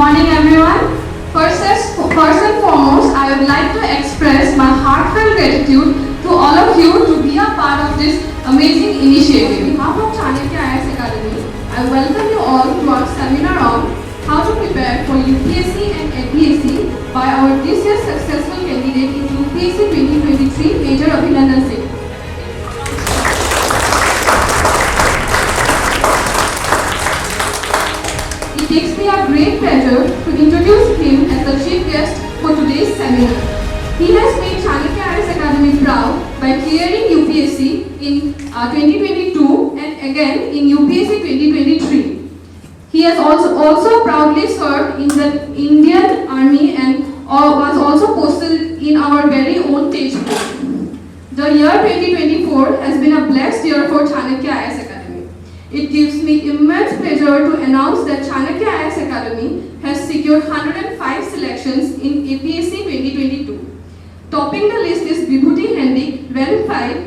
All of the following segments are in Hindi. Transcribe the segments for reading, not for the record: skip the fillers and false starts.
morning, everyone. First and foremost, I would like to express my heartfelt gratitude to all of you to be a part of this amazing initiative. On behalf of Chanakya IAS Academy, I welcome you all to our seminar on how to prepare for UPSC and APSC by our this year's successful candidate in UPSC 2023, Major Abhinandan Singh. It takes me a great pleasure to introduce him as the chief guest for today's seminar. He has made Chanakya IAS Academy proud by clearing UPSC in 2022 and again in UPSC 2023. He has also proudly served in the Indian Army and was also posted in our very own Tejpur. The year 2024 has been a blessed year for Chanakya IAS Academy. It gives me immense pleasure to announce that Chanakya IAS Academy has secured 105 selections in APSC 2022. Topping the list is Vibhuti Hendik, rank 5,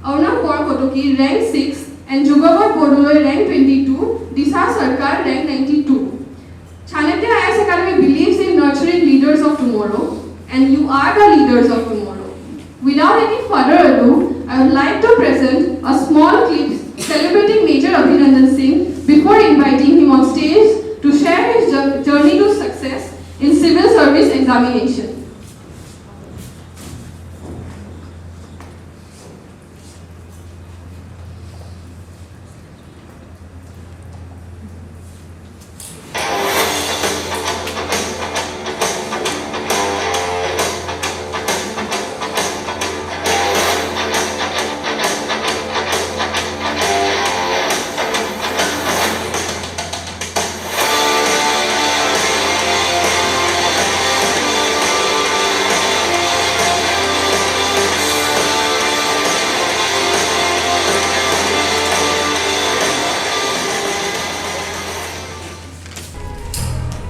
Arunab Kaur Kotoki, rank 6, and Jugavar Bodoloi, rank 22, Disha Sarkar, rank 92. Chanakya IAS Academy believes in nurturing leaders of tomorrow, and you are the leaders of tomorrow. Without any further ado, I would like to present a small clip celebrating Major Abhinandan Singh before inviting him on stage to share his journey to success in civil service examination.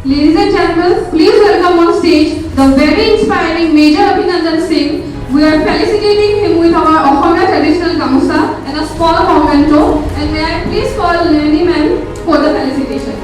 Ladies and gentlemen, please welcome on stage the very inspiring Major Abhinandan Singh. We are felicitating him with our Ohana traditional gamusa and a small memento. And may I please call Lenny ma'am for the felicitation.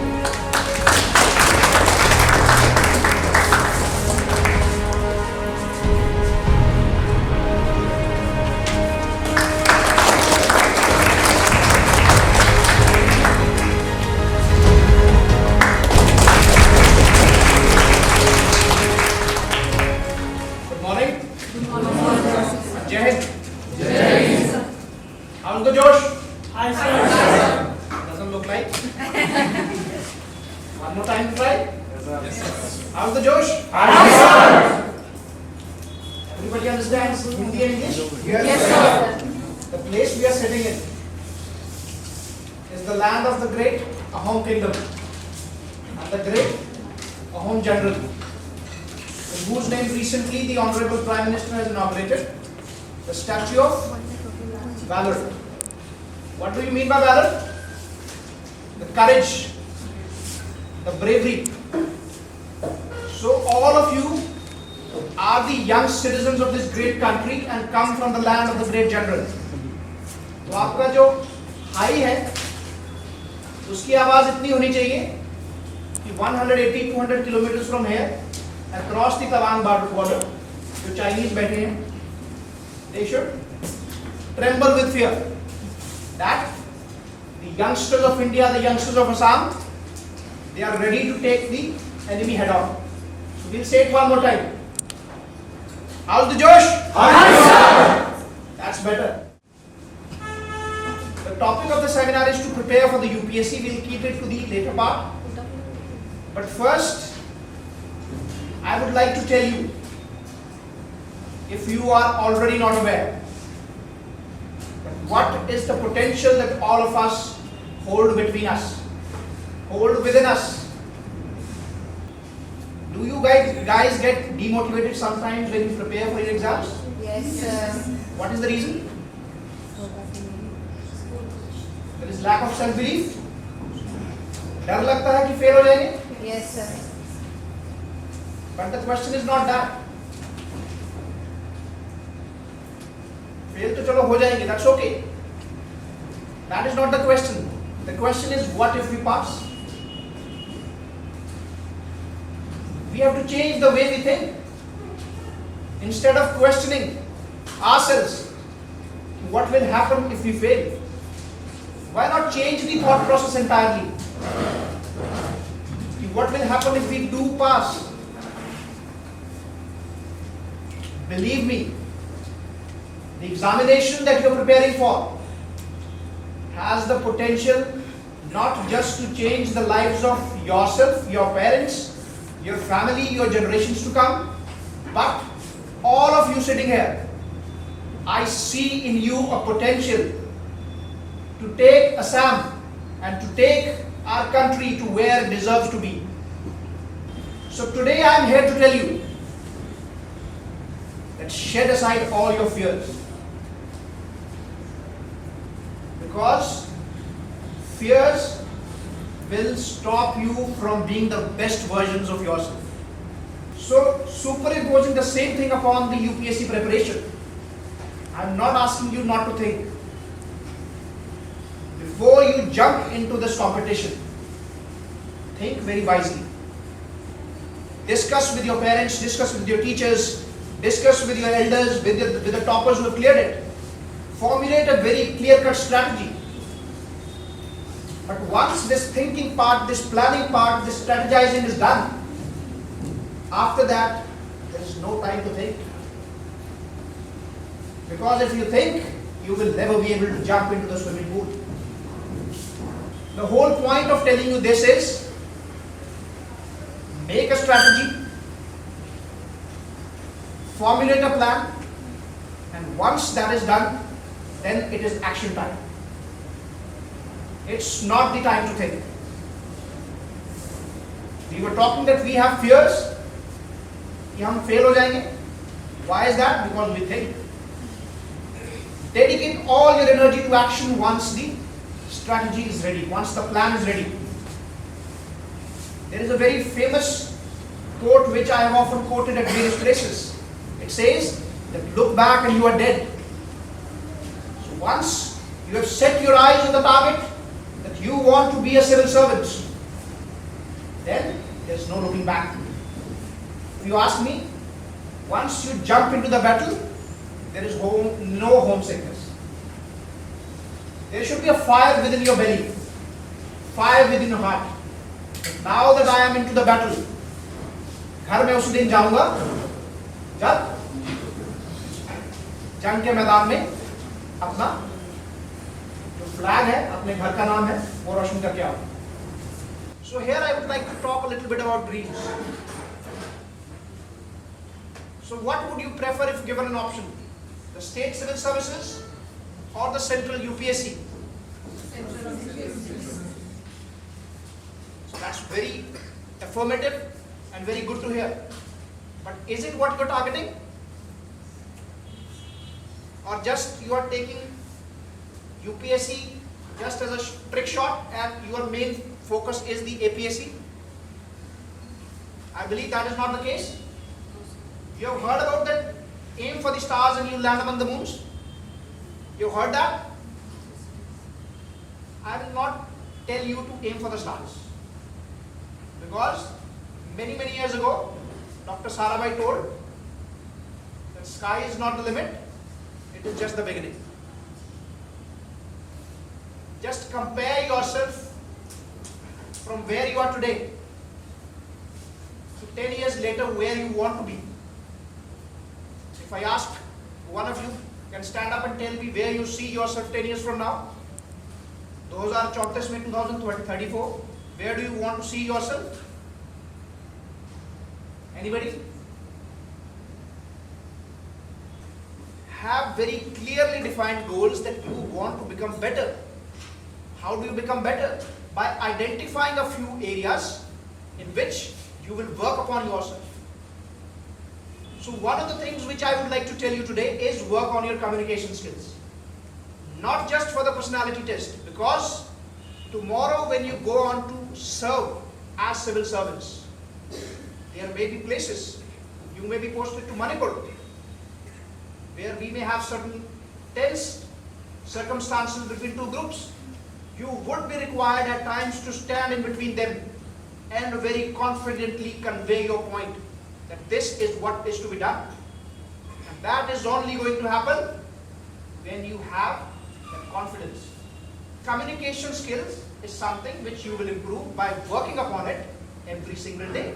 How's the Josh? Hi, sir. Doesn't look like. One more time to try. Yes, sir. How's the Josh? Hi, sir. Everybody understands Hindi and English? Yes, sir. The place we are sitting in is the land of the great Ahom kingdom and the great Ahom general, in whose name recently the Honorable Prime Minister has inaugurated the statue of valor. What do you mean by valor? The courage, the bravery. So all of you are the young citizens of this great country and come from the land of the great general. तो आपका जो हाई है उसकी आवाज इतनी होनी चाहिए कि 180-200 kilometre from here across the Tawang border, जो चाइनीज बैठे हैं, they should tremble with fear that the youngsters of India, the youngsters of Assam, they are ready to take the enemy head on. So we'll say it one more time. How's the Josh? Hi, sir. That's better. The topic of the seminar is to prepare for the UPSC. We'll keep it to the later part. But first, I would like to tell you, if you are already not aware, what is the potential that all of us hold between us, hold within us. Do you guys get demotivated sometimes when you prepare for your exams? Yes, sir. What is the reason? There is lack of self-belief. डर लगता है कि फेल हो जाएंगे? Yes, sir. But the question is not that. Fail to चलो हो जाएंगे, that's okay. That is not the question. The question is, what if we pass? We have to change the way we think. Instead of questioning ourselves, what will happen if we fail? Why not change the thought process entirely? What will happen if we do pass? Believe me, the examination that you are preparing for has the potential not just to change the lives of yourself, your parents, your family, your generations to come, but all of you sitting here. I see in you a potential to take Assam and to take our country to where it deserves to be. So today I am here to tell you that shed aside all your fears, because fears will stop you from being the best versions of yourself. So superimposing the same thing upon the UPSC preparation, I am not asking you not to think. Before you jump into this competition, think very wisely. Discuss with your parents, discuss with your teachers, discuss with your elders, with the toppers who have cleared it. Formulate a very clear-cut strategy. But once this thinking part, this planning part, this strategizing is done, after that, there is no time to think. Because if you think, you will never be able to jump into the swimming pool. The whole point of telling you this is, make a strategy, formulate a plan, and once that is done, then it is action time. It's not the time to think. We were talking that we have fears, कि हम fail हो जाएंगे. Why is that? Because we think. Dedicate all your energy to action once the strategy is ready, once the plan is ready. There is a very famous quote which I have often quoted at various places. It says that look back and you are dead. So once you have set your eyes on the target, that you want to be a civil servant, then there is no looking back. If you ask me, once you jump into the battle, there is no homesickness. There should be a fire within your belly, fire within your heart. Now that I am into the battle, घर में उस दिन जाऊंगा जब जंग के मैदान में अपना जो फ्लैग है, अपने घर का नाम है, वो रोशन करके आओ. So here I would like to talk a little bit about dreams. So what would you prefer if given an option? The state civil services or the central UPSC? So that's very affirmative and very good to hear. But is it what you're targeting? Or just you are taking UPSC just as a trick shot and your main focus is the APSC? I believe that is not the case. You have heard about that aim for the stars and you land among the moons? You heard that? I will not tell you to aim for the stars. Because many years ago, Dr. Sarabhai told that sky is not the limit, it is just the beginning. Just compare yourself from where you are today to 10 years later where you want to be. If I ask one of you, can stand up and tell me where you see yourself 10 years from now? 2034 में 2034, where do you want to see yourself? Anybody? Have very clearly defined goals that you want to become better. How do you become better? By identifying a few areas in which you will work upon yourself. So one of the things which I would like to tell you today is work on your communication skills. Not just for the personality test, because tomorrow when you go on to serve as civil servants, there may be places, you may be posted to Manipur, where we may have certain tense circumstances between two groups. You would be required at times to stand in between them and very confidently convey your point that this is what is to be done. And that is only going to happen when you have that confidence. Communication skills is something which you will improve by working upon it every single day.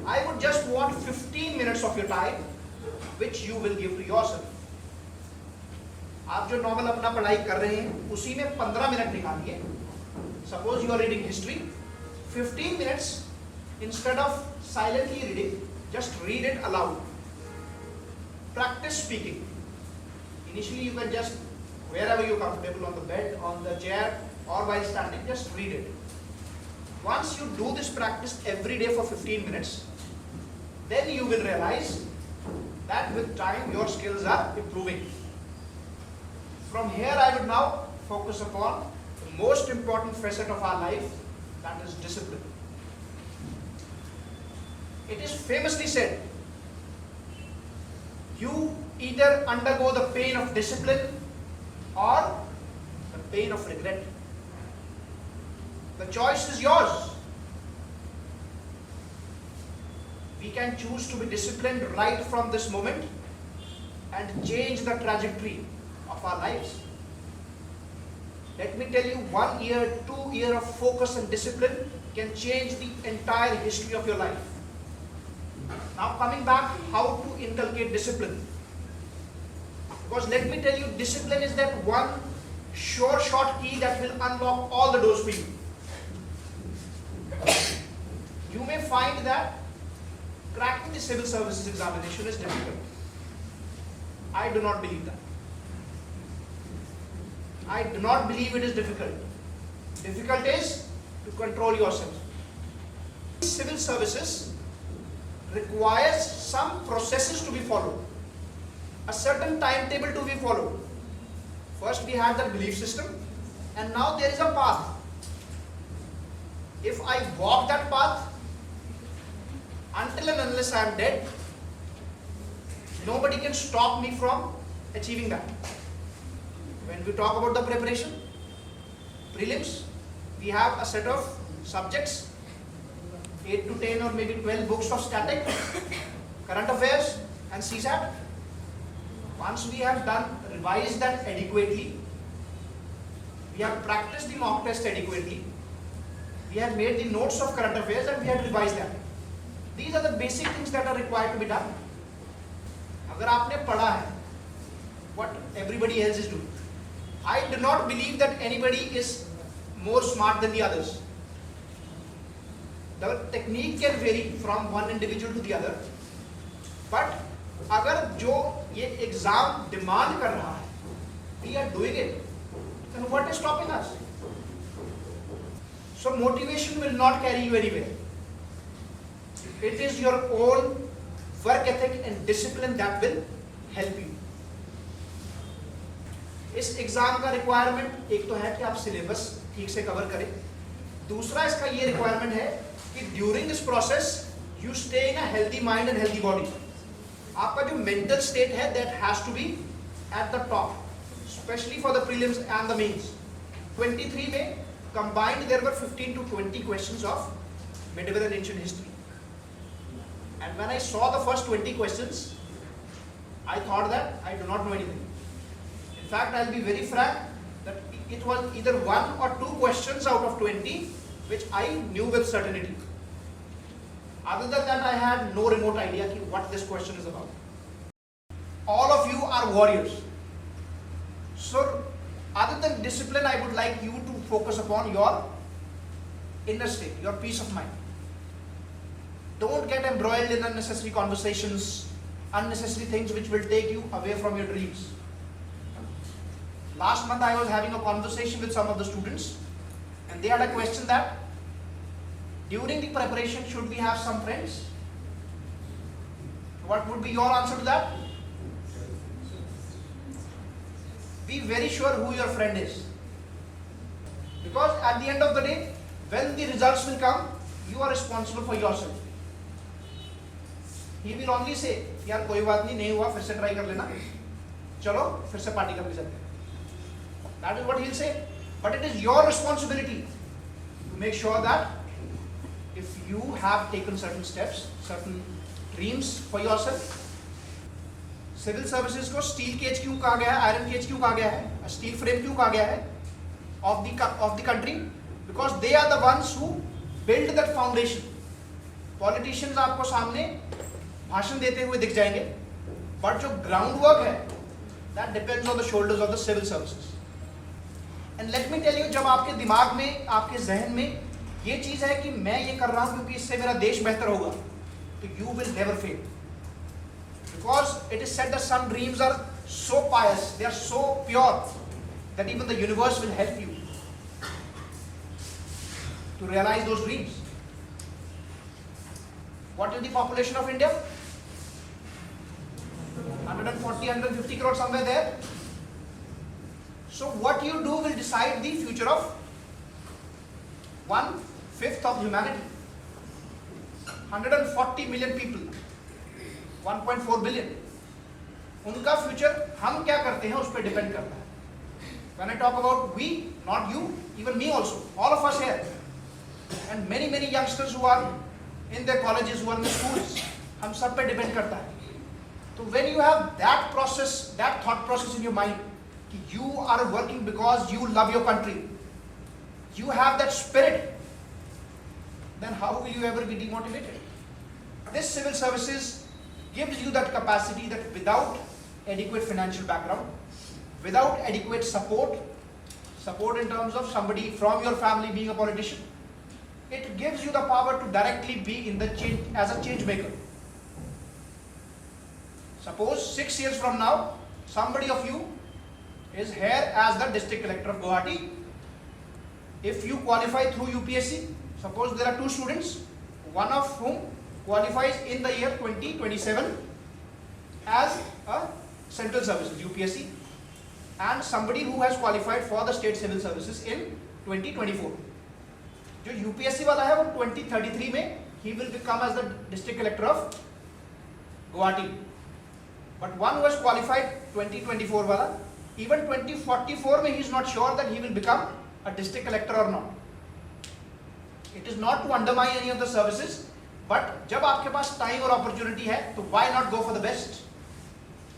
I would just want 15 minutes of your time which you will give to yourself. आप जो नॉर्मल अपना पढ़ाई कर रहे हैं उसी में 15 मिनट निकालिए. Suppose you are reading history, 15 minutes instead of silently reading, just read it aloud. Practice speaking. Initially you can just, wherever you're comfortable, on the bed, on the chair, or while standing, just read it. Once you do this practice every day for 15 minutes, then you will realize that with time your skills are improving. From here I would now focus upon the most important facet of our life, that is discipline. It is famously said, you either undergo the pain of discipline or the pain of regret. The choice is yours. We can choose to be disciplined right from this moment and change the trajectory of our lives. Let me tell you, 1 year, 2 years of focus and discipline can change the entire history of your life. Now coming back, how to inculcate discipline. Because let me tell you, discipline is that one sure shot key that will unlock all the doors for you. You may find that cracking the civil services examination is difficult. I do not believe that. I do not believe it is difficult. Difficult is to control yourself. Civil services requires some processes to be followed, a certain timetable to be followed. First we had the belief system, and now there is a path. If I walk that path, until and unless I am dead, nobody can stop me from achieving that. When we talk about the preparation, prelims, we have a set of subjects, 8 to 10 or maybe 12 books of static, current affairs and CSAT. Once we have revised that adequately, we have practiced the mock test adequately, we have made the notes of current affairs and we have revised them. These are the basic things that are required to be done. अगर आपने पढ़ा है, what everybody else is doing. I do not believe that anybody is more smart than the others. The technique can vary from one individual to the other, but अगर जो ये exam demand कर रहा है, we are doing it, then what is stopping us? So motivation will not carry you anywhere. It is your own work ethic and discipline that will help you. इस एग्जाम का रिक्वायरमेंट एक तो है कि आप सिलेबस ठीक से कवर करें, दूसरा इसका ये रिक्वायरमेंट है कि during this process you stay in a healthy mind and healthy body. आपका जो मेंटल स्टेट है that has to be at the top, specially for the prelims and the mains. 23 में combined there were 15 to 20 questions of medieval and ancient history. And when I saw the first 20 questions, I thought that I do not know anything. In fact, I'll be very frank that it was either 1 or 2 questions out of 20 which I knew with certainty. Other than that, I had no remote idea what this question is about. All of you are warriors. So, other than discipline, I would like you to focus upon your inner state, your peace of mind. Don't get embroiled in unnecessary conversations, unnecessary things which will take you away from your dreams. Last month I was having a conversation with some of the students, and they had a question that during the preparation should we have some friends? What would be your answer to that? Be very sure who your friend is, because at the end of the day, when the results will come, you are responsible for yourself. He will only say, यार कोई बात नहीं हुआ, फिर से ट्राई कर लेना, चलो फिर से पार्टी करके चलते हैं. That is what he'll say. But it is your responsibility to make sure that if you have taken certain steps, certain dreams for yourself. Civil services को स्टील केज क्यों कहा गया है, आयरन केज क्यों कहा गया है, स्टील फ्रेम क्यों कहा गया है of the country? Because they are the ones who build that foundation. Politicians आपको सामने भाषण देते हुए दिख जाएंगे, बट जो ग्राउंड वर्क है that depends on the shoulders of the civil services. And let me tell you, जब आपके दिमाग में, आपके जहन में ये चीज है कि मैं ये कर रहा हूं क्योंकि इससे मेरा देश बेहतर होगा, तो you will never fail. Because it is said that some dreams are so pious, they are so pure that even the universe will help you to realize those dreams. What is the population of India? 140, 150 crore, somewhere there. So what you do will decide the future of 1/5 of humanity. 140 million people, 1.4 billion. उनका फ्यूचर हम क्या करते हैं उस पर डिपेंड करता है. When I talk about we, not you, even me also, all of us here, and many youngsters who are in their colleges, who are in the schools, हम सब पे डिपेंड करता है. तो when you have that process, that thought process in your mind, कि you are working because you love your country, you have that spirit, then how will you ever be demotivated? This civil services gives you that capacity that without adequate financial background, without adequate support in terms of somebody from your family being a politician, it gives you the power to directly be in the change, as a change maker. Suppose 6 years from now, somebody of you is here as the district collector of Guwahati. If you qualify through UPSC, suppose there are 2 students, one of whom qualifies in the year 2027 as a central services UPSC, and somebody who has qualified for the state civil services in 2024. जो UPSC वाला है वो 2033 में he will become as the district collector of Guwahati. But one who has qualified 2024 वाला, even 2044 में he is not sure that he will become a district collector or not. It is not to undermine any of the services, but जब आपके पास टाइम और अपॉर्चुनिटी है तो why not go for the best?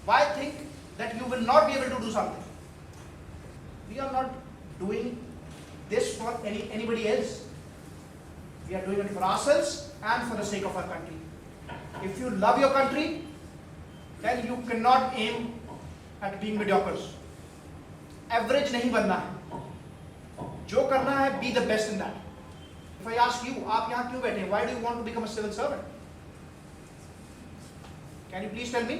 Why think that you will not be able to do something? We are not doing this for anybody else. We are doing it for ourselves and for the sake of our country. If you love your country, then you cannot aim at being mediocre. Average नहीं बनना है. जो करना है, be the best in that. If I ask you, आप यहाँ क्यों बैठे हैं? Why do you want to become a civil servant? Can you please tell me?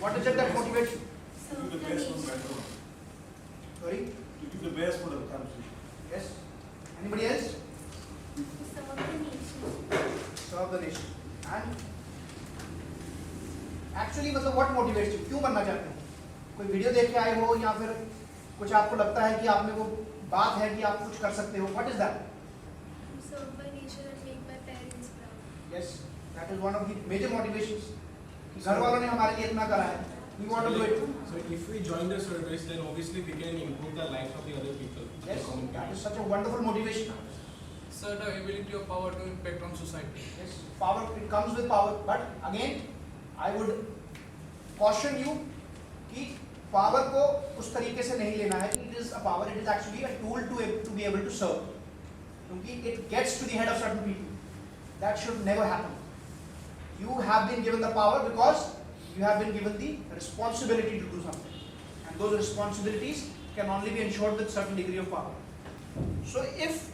What is it that motivates you? To do the best for the country. Sorry? To do the best for the country. Yes? Anybody else? Serve the nation. Serve the nation. And actually मतलब what motivates you? क्यों बनना चाहते हो? कोई वीडियो देख के आए हो या फिर कुछ आपको लगता है कि आप में वो बात है कि आप कुछ कर सकते हो? What is that? To serve my nation and make my parents proud. Yes, that is one of the major motivations. कि घर वालों ने हमारे लिए इतना करा है. We want to do it. So if we join the service, then obviously we can improve the lives of the other people. Yes, that is such a wonderful motivation. Sir, the ability of power to impact on society. Yes, power, it comes with power, but again, I would caution you कि power को उस तरीके से नहीं लेना है कि it is a power, it is actually a tool to be able to serve. क्योंकि it gets to the head of certain people. That should never happen. You have been given the power because you have been given the responsibility to do something, and those responsibilities can only be ensured with certain degree of power. So if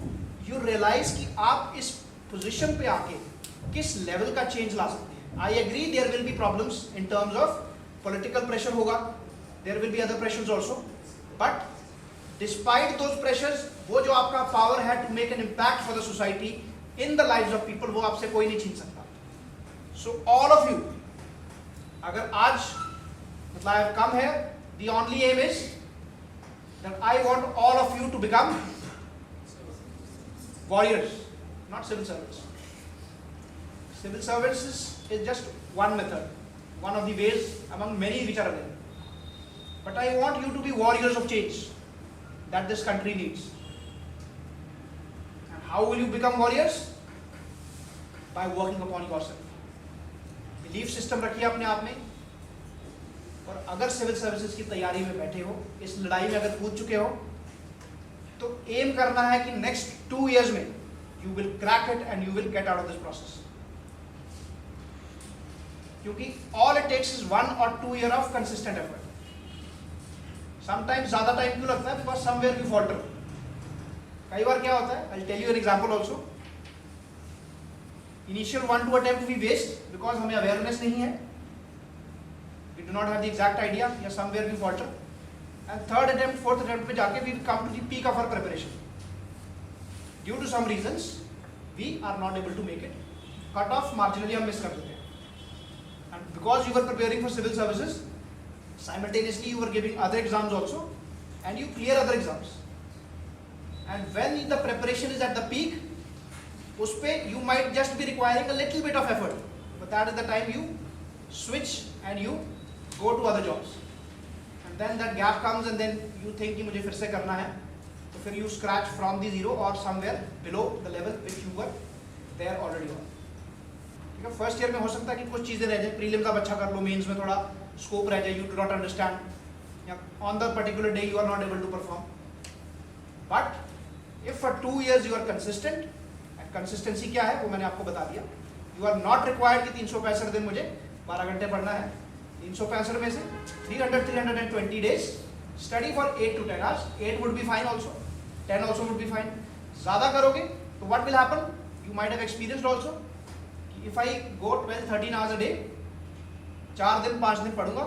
you realize कि आप इस position पे आके किस level का change ला सकते हैं, I agree there will be problems in terms of political pressure होगा, there will be other pressures also, but despite those pressures, वो जो आपका power है to make an impact for the society in the lives of people, वो आपसे कोई नहीं छीन सकता. So all of you, अगर आज मतलब I have come here, the only aim is that I want all of you to become warriors, not civil servants. Civil servants is just one method, one of the ways among many which are there. But I want you to be warriors of change that this country needs. How will you become warriors? By working upon yourself. Belief system रखिए अपने आप में, और अगर सिविल सर्विसेज की तैयारी में बैठे हो, इस लड़ाई में अगर कूद चुके हो, तो एम करना है कि नेक्स्ट 2 years में you will crack it and you will get out of this process. क्योंकि all it takes is 1 or 2 year of consistent effort. Sometimes ज़्यादा टाइम क्यों लगता है? Because somewhere you falter. कई बार क्या होता है? I'll tell you an example also. Initial 1-2 attempt we waste because हमें awareness नहीं है. We do not have the exact idea, या somewhere we falter. And third attempt, fourth attempt पे जाके we come to the peak of our preparation. Due to some reasons, we are not able to make it. Cut off marginally हम miss कर देते हैं. And because you were preparing for civil services, simultaneously you were giving other exams also, and you clear other exams. And when the preparation is at the peak, उस पे you might just be requiring a little bit of effort, but that is the time you switch and you go to other jobs. And then that gap comes and then you think कि मुझे फिर से करना है, तो फिर you scratch from the zero or somewhere below the level which you were there already on. ठीक है, फर्स्ट ईयर में हो सकता है कि कुछ चीज़ें रह जाए, प्रीलिम्स आप अच्छा कर लो, मेंस में थोड़ा स्कोप रह जाए, you do not understand, या on the particular day you are not able to perform. But if for 2 years you are consistent, and consistency क्या है वो मैंने आपको बता दिया, you are not required कि 365 दिन मुझे 12 घंटे पढ़ना है. 365 में से 320 days study for 8 to 10 hours. 8 would be fine also, 10 also would be fine. ज़्यादा करोगे तो what will happen? You might have experienced also कि if I go 12-13 hours a day, 4 दिन 5 दिन पढ़ूंगा,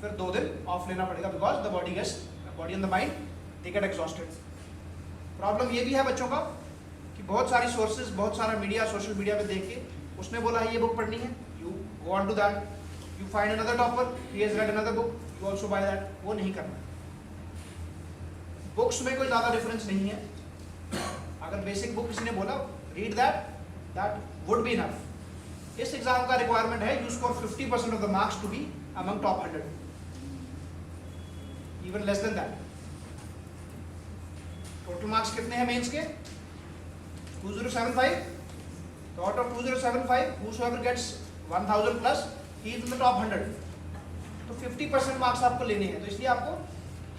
फिर 2 दिन ऑफ लेना पड़ेगा because the body and the mind they get exhausted. Problem ये भी है बच्चों का कि बहुत सारी सोर्सेज, बहुत सारा मीडिया, सोशल मीडिया पे देख के उसने बोला है ये बुक पढ़नी है, you go on to that, you find another topper, he has read another book, you also buy that. वो नहीं करना. बुक्स में कोई ज़्यादा डिफरेंस नहीं है. अगर बेसिक बुक किसी ने बोला read that would be enough. इस एग्जाम का रिक्वायरमेंट है you score 50% of the marks to be among top 100, even less than that. Total marks कितने हैं मेंस के? 2075. तो out of 2075 whosoever gets 1000 plus he is in the top 100. तो 50% मार्क्स आपको लेने हैं. तो इसलिए आपको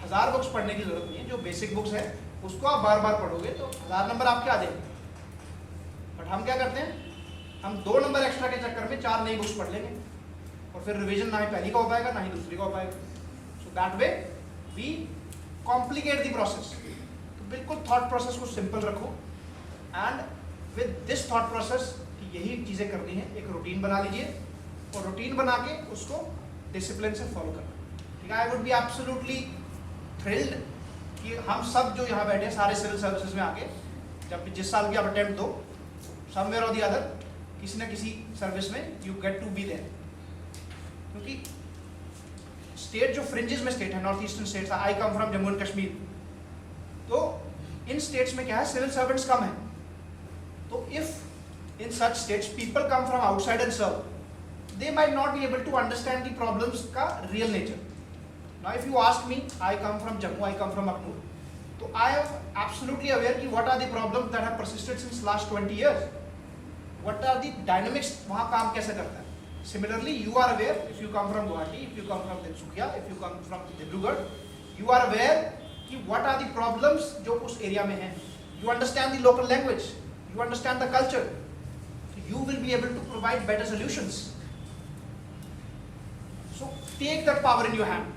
1000 बुक्स पढ़ने की जरूरत नहीं है. जो बेसिक बुक्स है उसको आप बार बार पढ़ोगे तो 1000 नंबर आपके आ जाएंगे. बट हम क्या करते हैं, हम 2 नंबर एक्स्ट्रा के चक्कर में 4 नई बुक्स पढ़ लेंगे और फिर रिवीजन ना ही पहली का हो पाएगा ना ही दूसरी का हो पाएगा. So that way we complicate the process. बिल्कुल थॉट प्रोसेस को सिंपल रखो, and with this thought process कि यही चीज़ें करनी है, एक रूटीन बना लीजिए और रूटीन बना के उसको डिसिप्लिन से फॉलो करना. ठीक है, I would be absolutely thrilled कि हम सब जो यहाँ बैठे हैं सारे सिविल सर्विसेज में आके जब जिस साल भी आप अटेम्प्ट दो, समवेयर और दी अदर किसी न किसी सर्विस में you get to be there. क्योंकि स्टेट जो फ्रिंजेस में स्टेट है, north eastern states, I come from Jammu and Kashmir, तो इन स्टेट्स में क्या है, सिविल सर्वेंट्स कम है. तो if in such states people come from outside and serve, they might not be able to understand the problems का real nature. Now if you ask me, I come from Jammu, I come from Akhnoor, तो आई एम एब्सोल्युटली अवेयर कि what are the problems that have persisted since last 20 years. What are the dynamics, वहाँ काम कैसे करता है. Similarly, you are aware if you come from Guwahati, if you come from Tinsukia, if you come from Dibrugarh, you are aware कि what are the problems जो उस एरिया में हैं. You understand the local language, you understand the culture, so you will be able to provide better solutions. So take that power in your hand.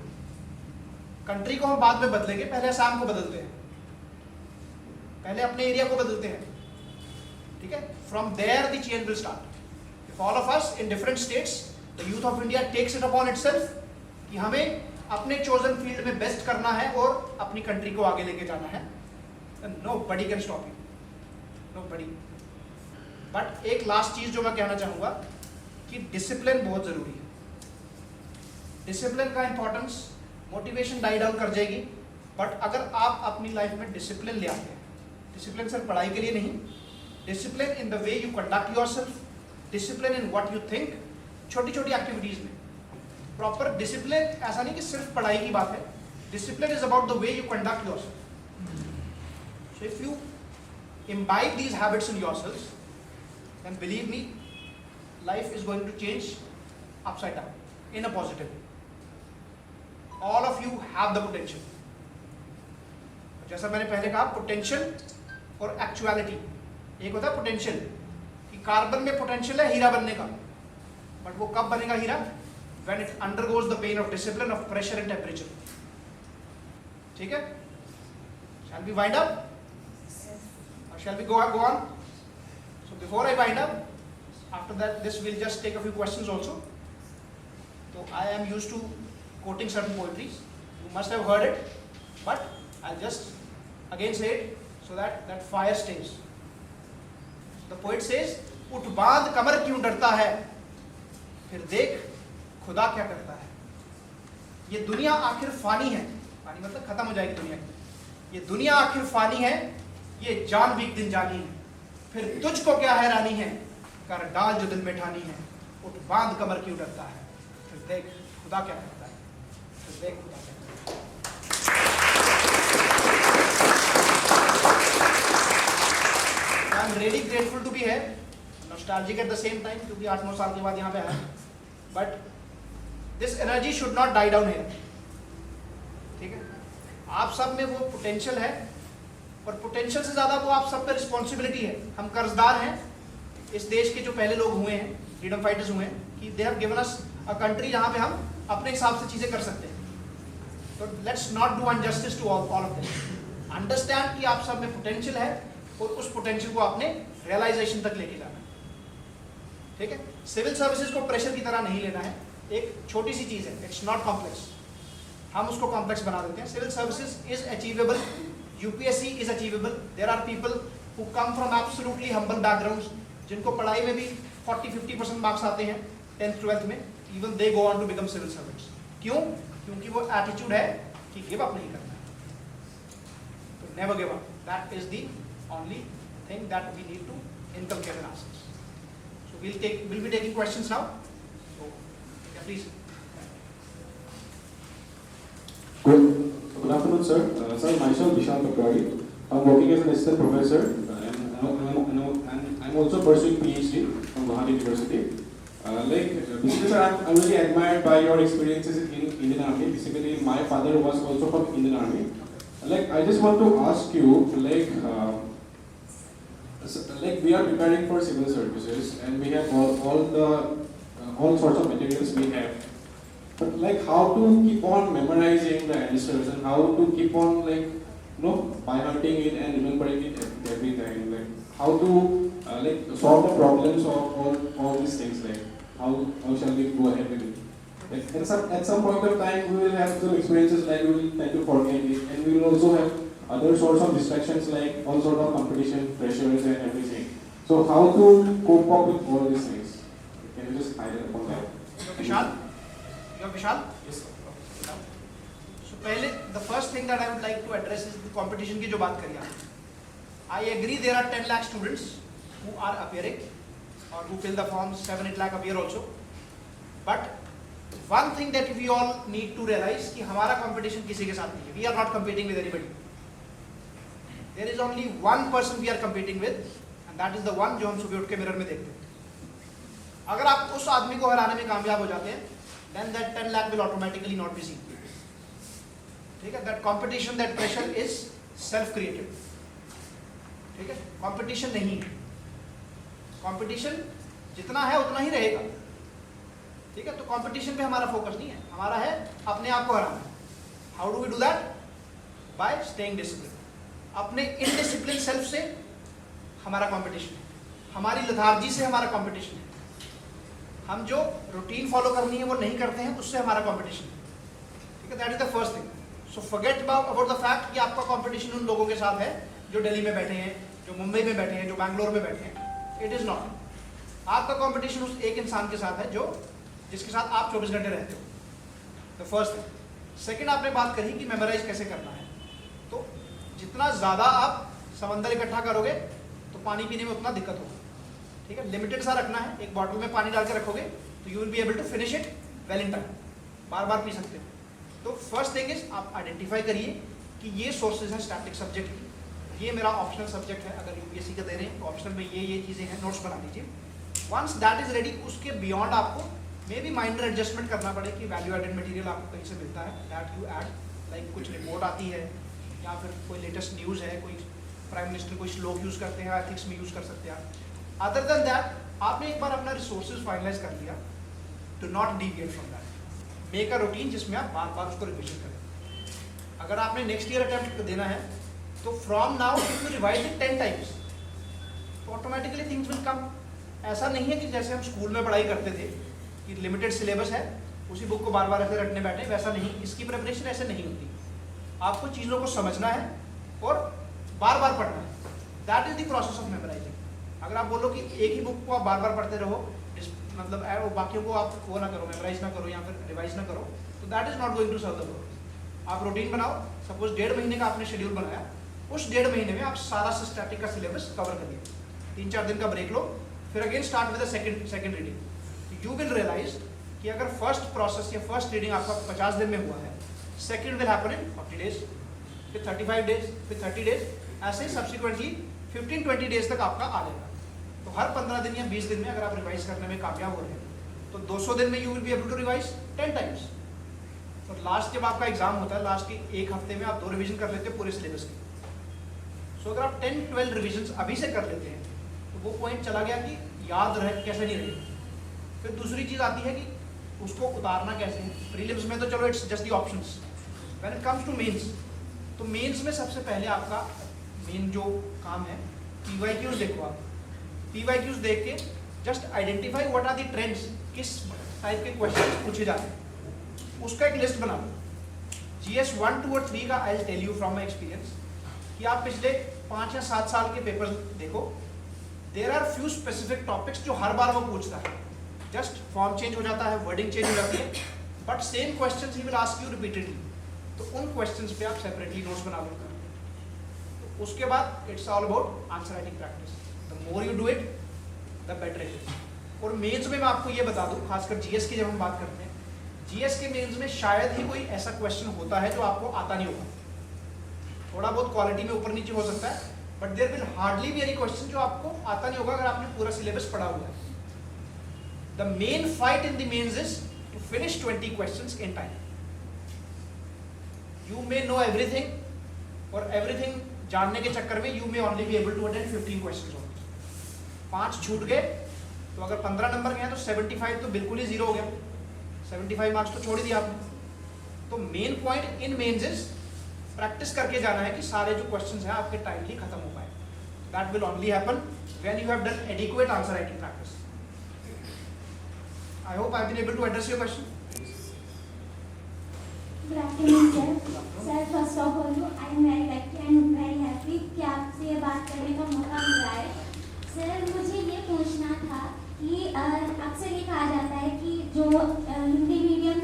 Country को हम बाद में बदलेंगे, पहले असम को बदलते हैं, पहले अपने एरिया को बदलते हैं. ठीक है, from there the change will start. If all of us in different states, the youth of India takes it upon itself कि हमें अपने chosen field में बेस्ट करना है और अपनी कंट्री को आगे लेके जाना है, then nobody can stop you, nobody. But एक लास्ट चीज जो मैं कहना चाहूँगा कि डिसिप्लिन बहुत जरूरी है. डिसिप्लिन का इंपॉर्टेंस, मोटिवेशन डाई डाउन कर जाएगी, बट अगर आप अपनी लाइफ में डिसिप्लिन ले आते हैं, डिसिप्लिन सिर्फ पढ़ाई के लिए नहीं, discipline in the way you conduct yourself, discipline in what you think, छोटी छोटी एक्टिविटीज में. प्रॉपर डिसिप्लिन ऐसा नहीं कि सिर्फ पढ़ाई की बात है, discipline is about the way you conduct yourself. So if you imbibe these habits in yourselves, then believe me, life is going to change upside down in a positive way. All of you have the potential. जैसा मैंने पहले कहा, पोटेंशियल और एक्चुअलिटी. एक होता है पोटेंशियल कि कार्बन में पोटेंशियल है हीरा बनने का, बट वो कब बनेगा हीरा? When it undergoes the pain of discipline, of pressure and temperature. ठीक है? Shall we wind up? Or shall we go on? So before I wind up, after that, this will just take a few questions also. So I am used to quoting certain poetries. You must have heard it, but I'll just again say it so that that fire stays. The poet says, उठ बांध कमर क्यों डरता है, फिर देख खुदा क्या करता है. ये दुनिया आखिर फानी है, फानी मतलब खत्म हो जाएगी दुनिया की. ये दुनिया आखिर फानी है, ये जान भी एक दिन जानी है, फिर तुझको क्या हैरानी है, कर डाल जो दिल में ठानी है. उठ बांध कमर क्यों डरता है, फिर देख खुदा क्या करता है, फिर देख खुदा क्या करता है. I am really grateful to be here, nostalgic at the same time क्योंकि 8-9 साल के बाद यहाँ पे आया. But this energy should not die down here. ठीक है? आप सब में वो पोटेंशियल है, और पोटेंशियल से ज़्यादा वो आप सब पे रिस्पॉन्सिबिलिटी है. हम कर्जदार हैं इस देश के जो पहले लोग हुए हैं, फ्रीडम फाइटर्स हुए हैं, कि they have given us a country जहाँ पे हम अपने हिसाब से चीज़ें कर सकते हैं. तो let's not do injustice to all of this. Understand कि आप सब में पोटेंशियल है, और उस पोटेंशियल को आपने रियलाइजेशन तक लेके जाना है. ठीक है? सिविल सर्विसेज को प्रेशर की तरह नहीं लेना है. एक छोटी सी चीज़ है, इट्स नॉट कॉम्प्लेक्स. हम उसको कॉम्प्लेक्स बना देते हैं. Civil services is achievable, UPSC is achievable. There are people who come from absolutely humble backgrounds, जिनको पढ़ाई में भी 40-50% मार्क्स आते हैं 10th-12th में. Even they go on to become civil servants. क्यों? क्योंकि वो एटीट्यूड है कि गिव अप नहीं करना है. तो never give up. That is the only thing that we need to inculcate in ourselves. So we'll be taking questions now. So yeah, please. Good afternoon, sir. Sir, myself Vishal Pakwari. I'm working as an assistant professor, and I'm also pursuing PhD from Guwahati University. Basically, sir, I'm really admired by your experiences in Indian Army. Basically, my father was also from Indian Army. I just want to ask you, we are preparing for civil services, and we have all sorts of materials we have. But how to keep on memorizing the answers, and how to keep on by hunting it and remembering it every time. How to solve the problems of all these things. How shall we go ahead with it? At some point of time, we will have some experiences we will tend to forget it, and we will also have other sorts of distractions all sorts of competition, pressures and everything. So how to cope up with all these things? Can you just highlight upon that? Vishal? You're Vishal? Yes, sir. So पहले the first thing that I would like to address is the competition की जो बात करी आपने. I agree there are 10 lakh students who are appearing or who fill the forms. 7-8 lakh appear also. But one thing that we all need to realize कि हमारा competition किसी के साथ नहीं है. We are not competing with anybody. There is only one person we are competing with, and that is the one जो हम सुबह उठ के मिरर में देखते हैं. अगर आप उस आदमी को हराने में कामयाब हो जाते हैं, then that 10 lakh will automatically not be seen. ठीक है? That competition, that pressure is self-created. ठीक है? Competition नहीं है. Competition जितना है उतना ही रहेगा. ठीक है? तो competition पे हमारा फोकस नहीं है. हमारा है अपने आप को हराना. How do we do that? By staying disciplined. अपने इनडिसिप्लिन सेल्फ से हमारा कंपटीशन है, हमारी लथार्जी से हमारा कंपटीशन है. हम जो रूटीन फॉलो करनी है वो नहीं करते हैं, उससे हमारा कंपटीशन है. ठीक है? That is the first thing. So forget about the fact कि आपका कंपटीशन उन लोगों के साथ है जो दिल्ली में बैठे हैं, जो मुंबई में बैठे हैं, जो बैंगलोर में बैठे हैं. It is not. आपका कंपटीशन उस एक इंसान के साथ है जिसके साथ आप 24 घंटे रहते हो. The first thing. सेकेंड, आपने बात करी कि मेमोराइज कैसे करना है. तो जितना ज़्यादा आप समंदर इकट्ठा करोगे तो पानी पीने में उतना दिक्कत होगा. ठीक है? लिमिटेड सा रखना है. एक बॉटल में पानी डाल के रखोगे तो you will be able to finish it well in time. बार बार पी सकते हो. तो फर्स्ट थिंग इज आप आइडेंटिफाई करिए कि ये सोर्सेज हैं स्टैटिक सब्जेक्ट की. ये मेरा ऑप्शनल सब्जेक्ट है, अगर यूपीएससी का दे रहे हैं तो ऑप्शनल में ये चीज़ें हैं, नोट्स बना लीजिए। वंस दैट इज रेडी, उसके बियॉन्ड आपको मे बी माइनर एडजस्टमेंट करना पड़े कि वैल्यू एडेड मटेरियल आपको कहीं से मिलता है, दैट यू ऐड, लाइक कुछ रिपोर्ट आती है या फिर कोई लेटेस्ट न्यूज़ है, कोई प्राइम मिनिस्टर कोई श्लोक यूज़ करते हैं, एथिक्स में यूज़ कर सकते हैं आप। अदर देन दैट आपने एक बार अपना रिसोर्सेज फाइनलाइज कर लिया, to not deviate from that, make a routine जिसमें आप बार बार उसको रिविजन करें। अगर आपने नेक्स्ट ईयर अटेम्प्ट देना है तो from now if you revise it 10 times तो ऑटोमेटिकली थिंग्स विल कम। ऐसा नहीं है कि जैसे हम स्कूल में पढ़ाई करते थे कि लिमिटेड सिलेबस है, उसी बुक को बार बार ऐसे रटने बैठे, वैसा नहीं, इसकी प्रिपरेशन ऐसे नहीं होती। आपको चीज़ों को समझना है और बार बार पढ़ना है, that is the process of memorising. अगर आप बोलो कि एक ही बुक को आप बार बार पढ़ते रहो, मतलब बाकियों को आप वो ना करो, मेमोराइज ना करो या फिर रिवाइज ना करो, तो that is not going to serve the purpose. आप रूटीन बनाओ, सपोज 1.5 महीने का आपने शेड्यूल बनाया, उस 1.5 महीने में आप सारा सिस्टैटिक का सिलेबस कवर कर लिया, 3-4 दिन का ब्रेक लो, फिर again start with the second reading. You will realise कि अगर फर्स्ट प्रोसेस या फर्स्ट रीडिंग आपका 50 दिन में हुआ है, second will happen in 40 days, फिर 35 डेज, फिर 30 डेज, ऐसे ही सब्सिक्वेंटली 15-20 डेज तक आपका आ जाएगा। तो हर 15 दिन या 20 दिन में अगर आप रिवाइज करने में कामयाब हो रहे हैं तो 200 दिन में you will be able to revise 10 times. और लास्ट जब आपका एग्जाम होता है, लास्ट के 1 हफ्ते में आप 2 रिवीजन कर लेते हो पूरे सिलेबस की। सो अगर आप 10-12 रिविजन अभी से कर लेते हैं तो वो पॉइंट चला गया कि याद रहे कैसे नहीं रहे। फिर दूसरी चीज़ आती है कि उसको उतारना कैसे है। प्रीलिम्स में तो चलो it's just the options, when it comes to mains, तो मेंस में सबसे पहले आपका मेन जो काम है, पीवाईक्यूज देखो आप। पीवाईक्यूज देख के just identify what are the trends, किस टाइप के क्वेश्चन पूछे जाते हैं, उसका एक लिस्ट बना लो। GS 1, 2 और 3 का I will tell you from my experience कि आप पिछले 5 या 7 साल के पेपर्स देखो, there are few specific topics जो हर बार वो पूछता है, जस्ट फॉर्म चेंज हो जाता है, वर्डिंग चेंज हो जाती है, but same questions he will ask you repeatedly. तो उन क्वेश्चंस पे आप सेपरेटली नोट्स बना लो। तो उसके बाद it's all about answer writing practice, the more you do it the better it is. और मेंस में मैं आपको ये बता दूं, खासकर जीएस की जब हम बात करते हैं, जीएस के मेंस में शायद ही कोई ऐसा क्वेश्चन होता है जो आपको आता नहीं होगा। थोड़ा बहुत क्वालिटी में ऊपर नीचे हो सकता है, but there will hardly be any question जो आपको आता नहीं होगा अगर आपने पूरा सिलेबस पढ़ा हुआ है। The main fight in the mains is to finish 20 questions in time. You may know everything, और एवरीथिंग जानने के चक्कर में you may only be able to attend 15 questions only. 5 छूट गए तो अगर 15 नंबर गए तो 75 तो बिल्कुल ही जीरो हो गया, 75 मार्क्स तो छोड़ ही दिया आपने। तो main point in mains is practice करके जाना है कि सारे जो क्वेश्चंस हैं आपके टाइमली खत्म हो पाए। That will only happen when you have done adequate answer writing practice. I hope I have been able to address your question. Good afternoon, sir. Sir, first of all, I am very lucky and very happy कि आपसे ये बात करने का मौका मिला है। सर, मुझे ये पूछना था कि अक्सर ये कहा जाता है कि जो हिंदी मीडियम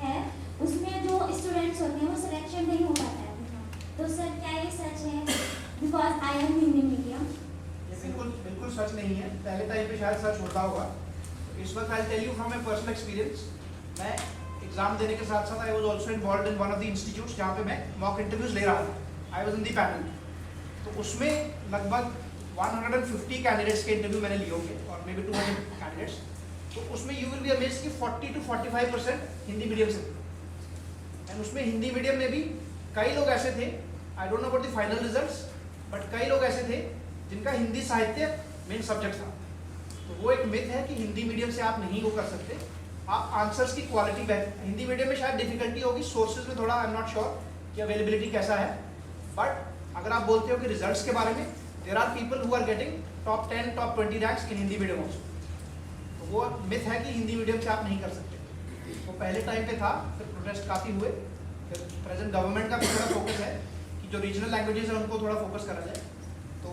है उसमें जो स्टूडेंट्स होते हैं वो सिलेक्शन नहीं हो पाता है। तो सर क्या ये सच है? Because I M Hindi medium. ये बिल्कुल सच नहीं है। पहले टाइम पे शायद सच होता होगा। इस वक्त I tell you from my personal experience. मैं एग्जाम देने के साथ साथ I was also involved in one of the institutes जहाँ पे मैं मॉक इंटरव्यूज ले रहा था। I was in the panel. तो उसमें लगभग 150 कैंडिडेट्स के इंटरव्यू मैंने लिए होंगे और मे बी 200 कैंडिडेट्स। तो उसमें यू विल बी अमेज्ड कि 40 to 45% हिंदी मीडियम से, एंड उसमें हिंदी मीडियम में भी कई लोग ऐसे थे, I don't know about the final results, but कई लोग ऐसे थे जिनका हिंदी साहित्य मेन सब्जेक्ट था। तो वो एक मिथ है कि हिंदी मीडियम से आप नहीं वो कर सकते। आप आंसर्स की क्वालिटी बेहतर, हिंदी मीडियम में शायद डिफिकल्टी होगी, सोर्सेज में थोड़ा आई एम नॉट श्योर कि अवेलेबिलिटी कैसा है, बट अगर आप बोलते हो कि रिजल्ट्स के बारे में, there are people who are getting top 10, top 20 ranks in Hindi medium also. तो वो मिथ है कि हिंदी मीडियम से आप नहीं कर सकते। वो पहले टाइम पे था, फिर प्रोटेस्ट काफ़ी हुए, फिर प्रेजेंट गवर्नमेंट का भी थोड़ा फोकस है कि जो रीजनल लैंग्वेजेस है उनको थोड़ा फोकस करा जाए। तो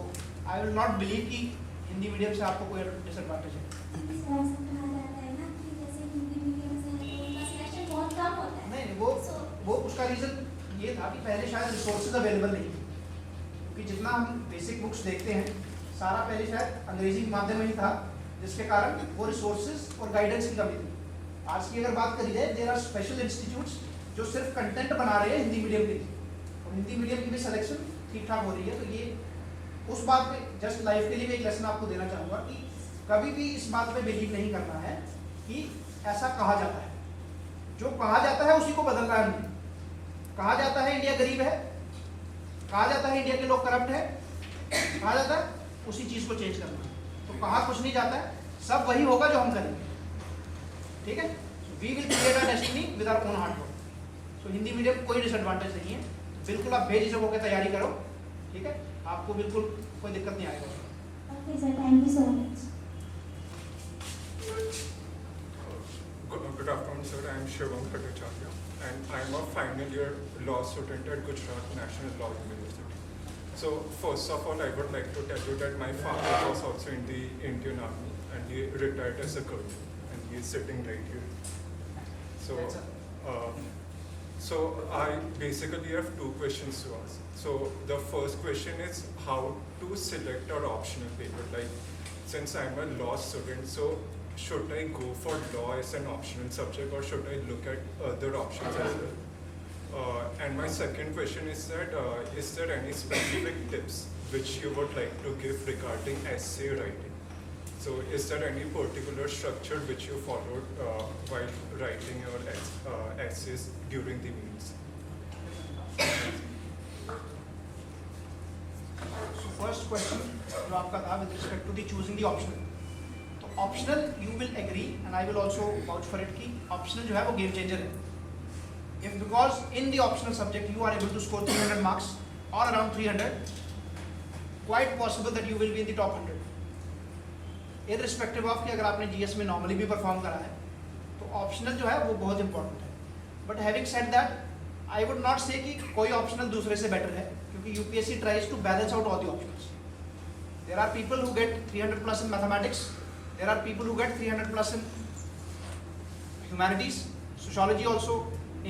आई विल नॉट बिलीव कि हिंदी मीडियम से आपको कोई डिसएडवांटेज है। नहीं, वो उसका रीज़न ये था कि पहले शायद रिसोर्सेज अवेलेबल नहीं थे, क्योंकि जितना हम बेसिक बुक्स देखते हैं सारा पहले शायद अंग्रेजी माध्यम में ही था, जिसके कारण वो रिसोर्सेज और गाइडेंस की कमी थी। आज की अगर बात करी जाए, देयर आर स्पेशल इंस्टीट्यूट्स जो सिर्फ कंटेंट बना रहे हैं हिंदी मीडियम के लिए, और हिंदी मीडियम की भी सिलेक्शन ठीक ठाक हो रही है, तो ये उस बात पे जस्ट लाइफ के लिए भी एक लेसन आपको देना चाहूँगा कि कभी भी इस बात पे बिलीव नहीं करना है कि ऐसा कहा जाता है। जो कहा जाता है उसी को बदलना है हमने। कहा जाता है इंडिया गरीब है, कहा जाता है इंडिया के लोग करप्ट है, कहा जाता है उसी चीज़ को चेंज करना है। तो कहा कुछ नहीं जाता है, सब वही होगा जो हम करेंगे। ठीक है, we will create a destiny with our own hard work. So Hindi medium कोई डिसएडवांटेज नहीं है, बिल्कुल आप बेझिझक होकर तैयारी करो। ठीक है, आपको बिल्कुल कोई दिक्कत नहीं आएगा। Okay sir, thank you so much. Good afternoon, sir. I am Shivam Bhattacharya, and I am a final year law student at Gujarat National Law University. So, first of all, I would like to tell you that my father was also in the Indian Army, and he retired as a colonel, and he is sitting right here. So, so I basically have two questions to ask. So, the first question is how to select our optional paper. Like, since I am a law student, so should I go for law as an optional subject, or should I look at other options as well? And my second question is that is there any specific tips which you would like to give regarding essay writing? So is there any particular structure which you followed while writing your essays during the meetings? So first question जो आपका था with respect to the choosing the optional. Optional you will agree and I will also vouch for it कि ऑप्शनल जो है वो गेम चेंजर है। If because in the optional subject you are able to score 300 marks और around 300, quite possible that you will be in the top 100 irrespective of कि अगर आपने जीएस में नॉर्मली भी परफॉर्म करा है। तो ऑप्शनल जो है वो बहुत इंपॉर्टेंट है। But having said that I would not say कि कोई ऑप्शनल दूसरे से बेटर है, क्योंकि UPSC tries to balance out all the optionals. There are people who get 300 plus in mathematics, there are people who get 300 plus in humanities, sociology also,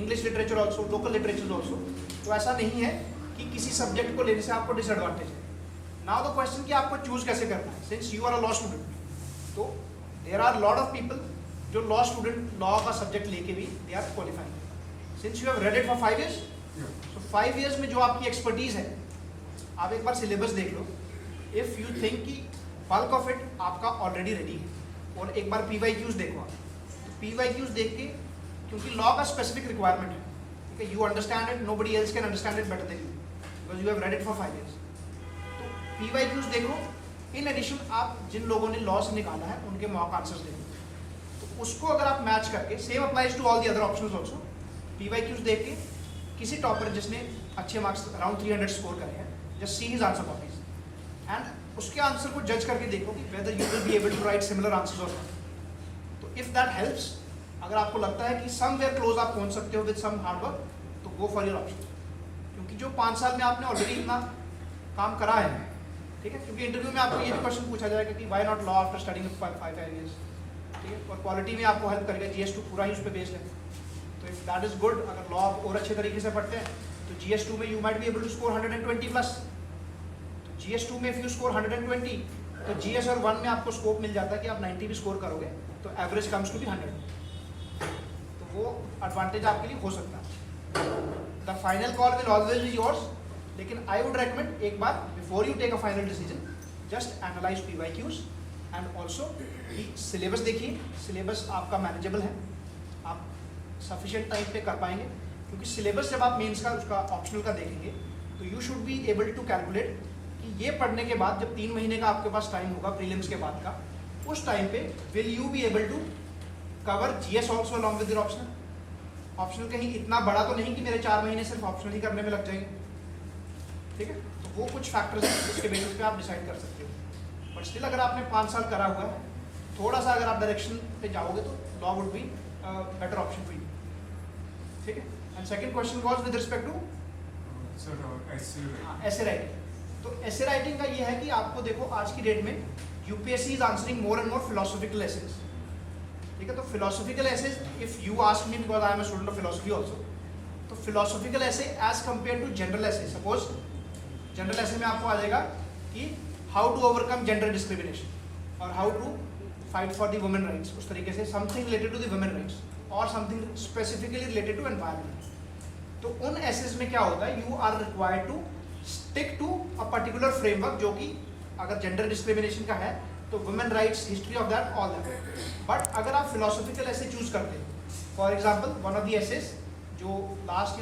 English literature also, local literature also. तो ऐसा नहीं है कि किसी सब्जेक्ट को लेने से आपको डिसएडवांटेज है। नाउ द क्वेश्चन कि आपको चूज कैसे करना है, since you are a law student. तो there are lot of people जो लॉ स्टूडेंट लॉ का सब्जेक्ट लेके भी they are qualifying. Since you have read it for 5 years, so 5 years में जो आपकी एक्सपर्टीज है, आप एक बार सिलेबस देख लो। इफ यू थिंक कि बल्क ऑफ इट आपका ऑलरेडी रेडी है, और एक बार PYQs देखो आप। तो PYQs देख के, क्योंकि लॉ का स्पेसिफिक रिक्वायरमेंट है, ठीक है, you understand it, nobody else can understand it better than you, because you have read it for 5 years। तो PYQs देखो। इन एडिशन आप जिन लोगों ने लॉ से निकाला है उनके मॉक आंसर्स देखो। तो उसको अगर आप मैच करके, same applies to all the other options also, PYQs देख के किसी टॉपर जिसने अच्छे मार्क्स अराउंड 300 स्कोर करे हैं, just see his answer copies and उसके आंसर को जज करके देखो कि whether you will be able to write similar answers और नॉट। तो इफ दैट हेल्प्स, अगर आपको लगता है कि समवेयर क्लोज आप पहुंच सकते हो विद सम हार्ड वर्क, तो गो फॉर योर ऑप्शन। क्योंकि जो 5 साल में आपने ऑलरेडी इतना काम करा है, ठीक है, क्योंकि इंटरव्यू में आपको ये भी क्वेश्चन पूछा जाएगा कि why not law after studying 5 years, ठीक है, और क्वालिटी में आपको हेल्प करेगा। GS2 पूरा ही उस पर बेस्ड है। तो इफ दैट इज गुड, अगर लॉ आप और अच्छे तरीके से पढ़ते हैं तो GS2 में you might be able to score 120 plus. GS2 में इफ यू स्कोर 120, तो GS और 1 में आपको स्कोप मिल जाता है कि आप 90 भी स्कोर करोगे, तो एवरेज कम्स टू बी 100। तो वो एडवांटेज आपके लिए हो सकता है। The final call will always be yours, लेकिन आई वुड रेकमेंड एक बार before you take a final decision, just analyse PYQs and also syllabus देखिए। सिलेबस आपका मैनेजेबल है, आप सफिशिएंट टाइम पे कर पाएंगे, क्योंकि सिलेबस जब आप मेंस का उसका ऑप्शनल का देखेंगे तो you should be able to calculate कि ये पढ़ने के बाद जब 3 महीने का आपके पास टाइम होगा प्रीलिम्स के बाद का, उस टाइम पे will you be able to cover GS also along with your optional. Optional कहीं इतना बड़ा तो नहीं कि मेरे 4 महीने सिर्फ ऑप्शनल ही करने में लग जाएंगे, ठीक है। तो वो कुछ फैक्टर्स हैं जिसके बेसिस पे आप डिसाइड कर सकते हो। बट स्टिल अगर आपने 5 साल करा हुआ है, थोड़ा सा अगर आप डायरेक्शन पे जाओगे तो law would be better option for you, ठीक है। And second question was with respect to essay writing. तो ऐसे राइटिंग का ये है कि आपको देखो आज की डेट में UPSC is answering more and more philosophical essays, ठीक है। तो philosophical essays, if you ask me because I am a student of philosophy also, तो philosophical essay as compare to general essay, suppose general essay में आपको आ जाएगा कि how to overcome gender discrimination और how to fight for the women rights, उस तरीके से something related to the women rights और something specifically related to environment. तो उन एसेज में क्या होता है, you are required to stick to a particular framework, जो कि अगर जेंडर डिस्क्रिमिनेशन का है तो women rights, history of that, all that. But अगर आप फिलोसॉफिकल ऐसे चूज करते हैं, for example one of the essays जो लास्ट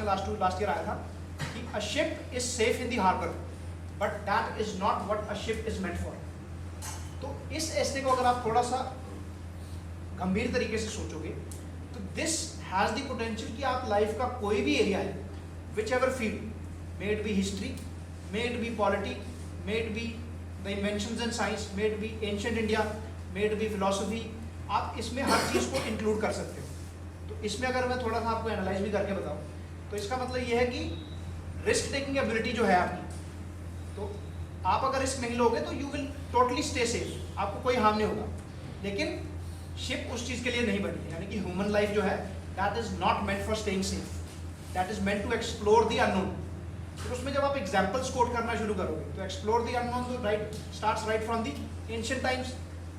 ईयर आया था कि a ship is safe in the harbour but that is not what a ship is meant for. तो इस ऐसे को अगर आप थोड़ा सा गंभीर तरीके से सोचोगे तो दिस हैज द पोटेंशियल कि आप लाइफ का कोई भी एरिया है, which ever field, may it be history, may it be polity, may it be the inventions in science, may it be ancient India, may it be philosophy, आप इसमें हर चीज़ को इंक्लूड कर सकते हो। तो इसमें अगर मैं थोड़ा सा आपको एनालाइज भी करके बताऊं तो इसका मतलब ये है कि रिस्क टेकिंग एबिलिटी जो है आपकी, तो आप अगर रिस्क नहीं लोगे तो you will totally stay safe, आपको कोई हार्म नहीं होगा। लेकिन शिप उस चीज़ के लिए नहीं बनी है, यानी कि ह्यूमन लाइफ जो है that is not meant for staying safe, that is meant to explore the unknown. फिर उसमें जब आप एग्जाम्पल्स कोट करना शुरू करोगे तो एक्सप्लोर द अननोन तो right starts right from the ancient times,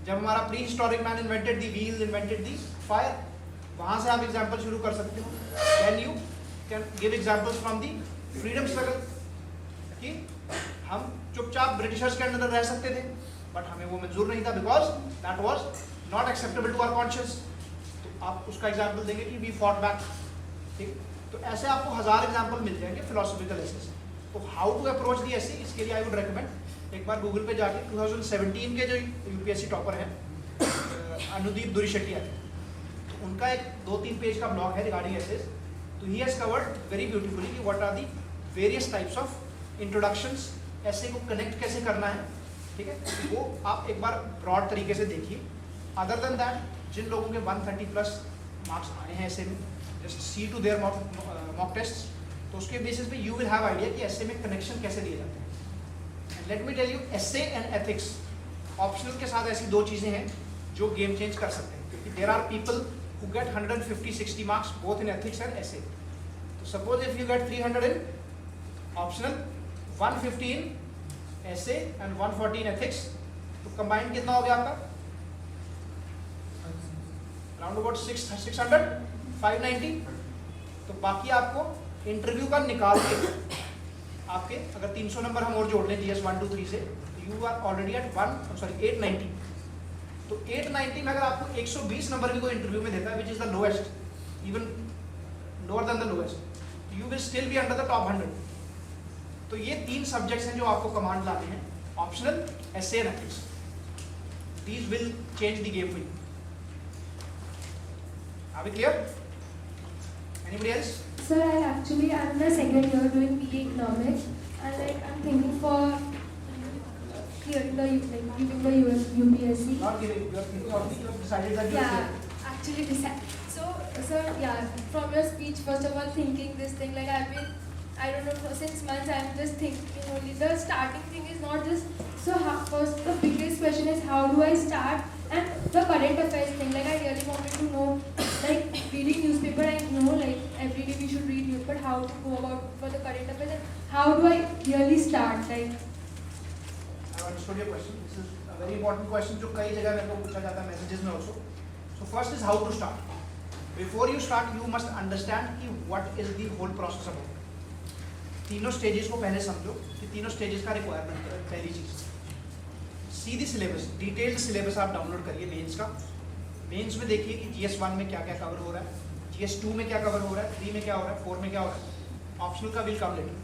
जब हमारा pre historic man invented the wheel, invented the fire, वहाँ से आप एग्जाम्पल शुरू कर सकते हो। Then you can give examples from the freedom struggle, कि हम चुपचाप ब्रिटिशर्स के अंडर रह सकते थे बट हमें वो मंजूर नहीं था because that was not acceptable to our conscious. तो आप उसका एग्जाम्पल देंगे कि वी फॉट बैक, ठीक। तो ऐसे आपको 1000 एग्जाम्पल मिल जाएंगे फिलोसॉफिकल ऐसे से। तो हाउ टू अप्रोच दी ऐसे, इसके लिए आई वुड रिकमेंड एक बार गूगल पे जाके 2017 के जो यूपीएससी टॉपर हैं अनुदीप दुरीशेट्टी थे, तो उनका एक 2-3 पेज का ब्लॉग है रिगार्डिंग एसेस। तो he has covered very beautifully कि what are the various types of introductions, essay को कनेक्ट कैसे करना है, ठीक है। वो आप एक बार ब्रॉड तरीके से देखिए। अदर देन दैट, जिन लोगों के 130+ मार्क्स आए हैं ऐसे में, just see to their mock test, तो उसके बेसिस पे यू विल हैव आइडिया कि ऐसे में कनेक्शन कैसे दिए जाते हैं। And let me tell you, essay and ethics optional के साथ ऐसी 2 चीज़ें हैं जो गेम चेंज कर सकते हैं, क्योंकि there are people who get 150-60 marks both in ethics and essay. तो suppose if you get 300 in optional, 150 in essay and 140 in ethics, तो कंबाइंड कितना हो गया आपका? Round about 600, 590। तो बाकी आपको इंटरव्यू का निकाल के आपके अगर 300 नंबर हम और जोड़ लें GS 1, 2, 3 से, तो यू आर ऑलरेडी एट 890। तो 890 में अगर आपको 120 नंबर भी कोई इंटरव्यू में देता है, which is the lowest, even lower than the lowest, you will still be under the top 100। तो ये 3 सब्जेक्ट्स हैं जो आपको कमांड लाने हैं, optional, essay and ethics. These will change the game for you. Are we clear? Anybody else? Sir, I'm in the second year doing BA Economics, and I'm thinking for clearing the giving the UPSC. Not giving. You are thinking of, you have decided that you are Yeah, actually decided. So, sir, yeah, from your speech, first of all, thinking this thing, like I've been, I don't know, for 6 months I'm just thinking only. The starting thing is not just, so first the biggest question is how do I start? And the current affairs thing, like I really wanted to know, like reading newspaper, I know like every day we should read news, but how to go about for the current affairs and how do I really start? Like, I understood your question. This is a very important question जो कई जगह मेरे को पूछा जाता है messages में also. So first is how to start. Before you start, you must understand कि what is the whole process about. तीनों stages को पहले समझो कि तीनों stages का requirement है। पहली चीज, सी दी सिलेबस, डिटेल्ड सिलेबस आप डाउनलोड करिए मेंस का। मेंस में देखिए कि GS 1 में क्या क्या कवर हो रहा है, GS 2 में क्या कवर हो रहा है, 3 में क्या हो रहा है, 4 में क्या हो रहा है। ऑप्शनल का विल कम लेटर,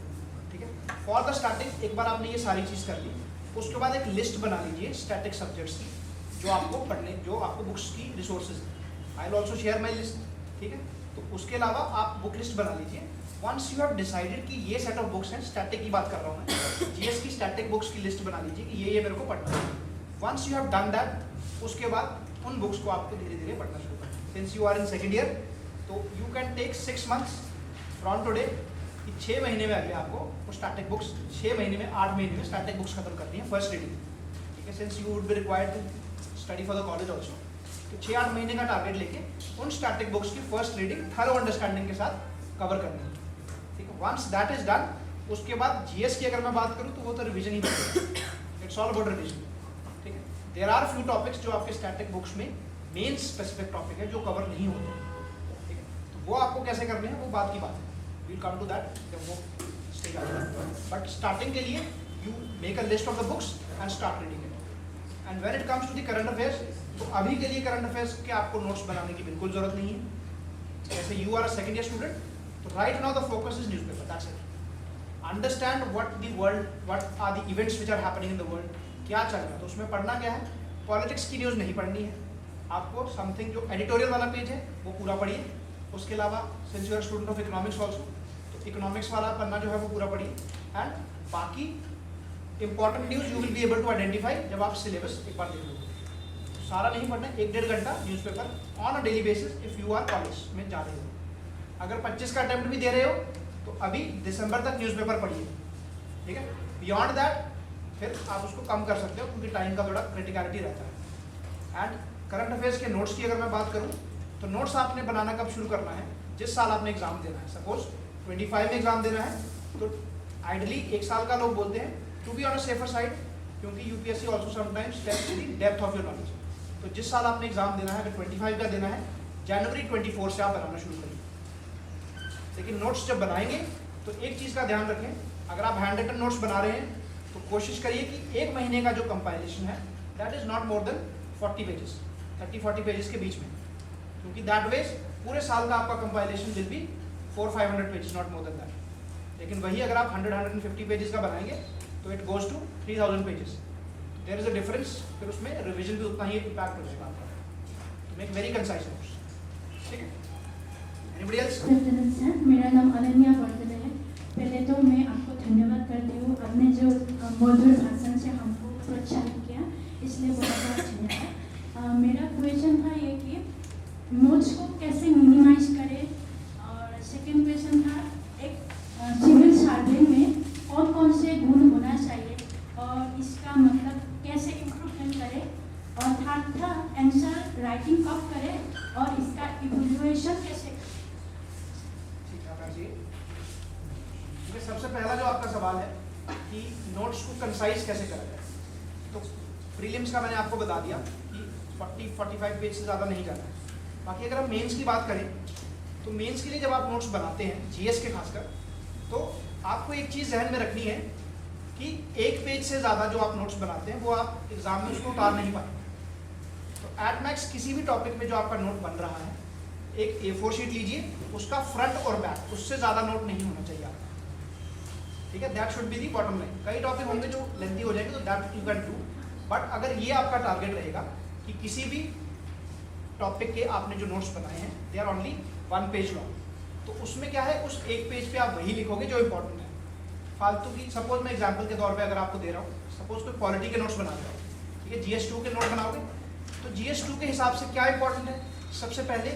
ठीक है। फॉर द स्टार्टिंग एक बार आपने ये सारी चीज़ कर ली, उसके बाद एक लिस्ट बना लीजिए स्टैटिक सब्जेक्ट्स की जो आपको पढ़ने, जो आपको बुक्स की resources. I will also share my list, ठीक है। तो उसके अलावा आप बुक लिस्ट बना लीजिए। वंस यू हैव डिसाइडेड कि ये सेट ऑफ बुक्स हैं, स्टैटिक की बात कर रहा हूँ मैं, GS की स्टैटिक बुक्स की लिस्ट बना लीजिए कि ये मेरे को पढ़ना है। Once you have done that, उसके बाद उन बुक्स को आपको धीरे धीरे पढ़ना शुरू करना है। Since you are in second year, तो you can take 6 months from today, कि 6 महीने में अगले आपको वो स्टैटिक बुक्स, 6 महीने में 8 महीने में स्टैटिक बुक्स खत्म करनी है फर्स्ट रीडिंग, ठीक है। Since you would be required to study for the college also, तो 6-8 महीने का टारगेट लेके उन स्टैटिक बुक्स की फर्स्ट रीडिंग थरो अंडरस्टैंडिंग के साथ कवर करनी है, ठीक है। वंस दैट इज डन, उसके बाद GS की अगर मैं बात करूँ तो वो तो रिविजन ही है, इट्स ऑल अबाउट रिविजन, ठीक है। देयर आर फ्यू टॉपिक्स जो आपके स्टैटिक बुक्स में मेन स्पेसिफिक टॉपिक है जो कवर नहीं होते, ठीक है। तो वो आपको कैसे करने हैं वो बात की बात है। we'll come to that जब वो stage आता है. But starting के लिए you make a list of the books and start reading it. And when it comes to the current affairs, तो अभी के लिए current affairs के आपको notes बनाने की बिल्कुल जरूरत नहीं है. जैसे you are a second year student, तो right now the focus is newspaper. That's it. Understand what the world, what are the events which are happening in the world. क्या चल रहा है, तो उसमें पढ़ना क्या है. पॉलिटिक्स की न्यूज़ नहीं पढ़नी है आपको. समथिंग जो एडिटोरियल वाला पेज है वो पूरा पढ़िए. उसके अलावा since you are student of economics also, तो इकोनॉमिक्स वाला पन्ना जो है वो पूरा पढ़िए. एंड बाकी important news you will be able to identify जब आप सिलेबस एक बार देख लोगे. सारा नहीं पढ़ना, 1-1.5 घंटा newspaper on a daily basis if you are college में जा रहे हो. अगर 25 का अटेम्प्ट भी दे रहे हो तो अभी दिसंबर तक न्यूज़पेपर पढ़िए. ठीक है. बियॉन्ड दैट फिर आप उसको कम कर सकते हो क्योंकि टाइम का थोड़ा क्रिटिकलिटी रहता है. एंड करंट अफेयर्स के नोट्स की अगर मैं बात करूं तो नोट्स आपने बनाना कब शुरू करना है, जिस साल आपने एग्जाम देना है. सपोज 25 में एग्जाम देना है तो आइडली 1 साल का लोग बोलते हैं to be on a safer side, क्योंकि UPSC also sometimes test the depth of your knowledge. तो जिस साल आपने एग्जाम देना है, अगर 25 का देना है, जनवरी 24 से आप बनाना शुरू करिए. लेकिन नोट्स जब बनाएंगे तो एक चीज़ का ध्यान रखें, अगर आप हैंड रिटन नोट्स बना रहे हैं तो कोशिश करिए कि 1 महीने का जो कंपाइलेशन है that is not more then 40 pages, 30-40 pages के बीच में, क्योंकि दैट वेज पूरे साल का आपका compilation will be 400-500 pages, not more than that. लेकिन वही अगर आप 100-150 पेजेस का बनाएंगे तो it goes to 3000 pages. There is a difference. फिर उसमें रिविजन भी उतना ही इम्पैक्ट हो जाएगा आपका. तो मेक वेरी कंसाइज नोट्स. ठीक है. Anybody else? मेरा नाम अनन्या वर्धन है. पहले तो मैं आपको धन्यवाद करती हूँ, आपने जो मधुर भाषण से हमको प्रोत्साहित किया, इसलिए बहुत बहुत धन्यवाद. मेरा क्वेश्चन था ये कि नोट्स को कैसे मिनिमाइज करें, और सेकंड क्वेश्चन था एक सिविल सर्वेंट में कौन कौन से गुण होना चाहिए और इसका मतलब कैसे इम्प्रूवमेंट करें, और थर्ड था आंसर राइटिंग कब करें और इसका इवैल्यूएशन कैसे करें. सबसे पहला जो आपका सवाल है कि नोट्स को कंसाइज कैसे करा जाए, तो प्रीलिम्स का मैंने आपको बता दिया कि 40-45 पेज से ज़्यादा नहीं जाना है. बाकी अगर हम मेंस की बात करें तो मेंस के लिए जब आप नोट्स बनाते हैं, जीएस के खासकर, तो आपको एक चीज़ जहन में रखनी है कि 1 पेज से ज़्यादा जो आप नोट्स बनाते हैं वो आप एग्ज़ाम में उसको उतार नहीं पाएंगे. तो एट मैक्स किसी भी टॉपिक में जो आपका नोट बन रहा है, एक A4 शीट लीजिए, उसका फ्रंट और बैक उससे ज़्यादा नोट नहीं होना चाहिए आपका. ठीक है. That should be the bottom line. कई टॉपिक होंगे जो लेंथी हो जाएंगे तो that you can do. But अगर ये आपका टारगेट रहेगा कि किसी भी टॉपिक के आपने जो नोट्स बनाए हैं they are only 1 page long, तो उसमें क्या है, उस 1 पेज पे आप वही लिखोगे जो इंपॉर्टेंट है. फालतू की, सपोज मैं एग्जाम्पल के तौर पे अगर आपको दे रहा हूँ, सपोज कोई पॉलिटी के नोट्स बना रहे हो, ठीक है, GS2 के नोट बनाओगे तो GS2 के हिसाब से क्या इंपॉर्टेंट है. सबसे पहले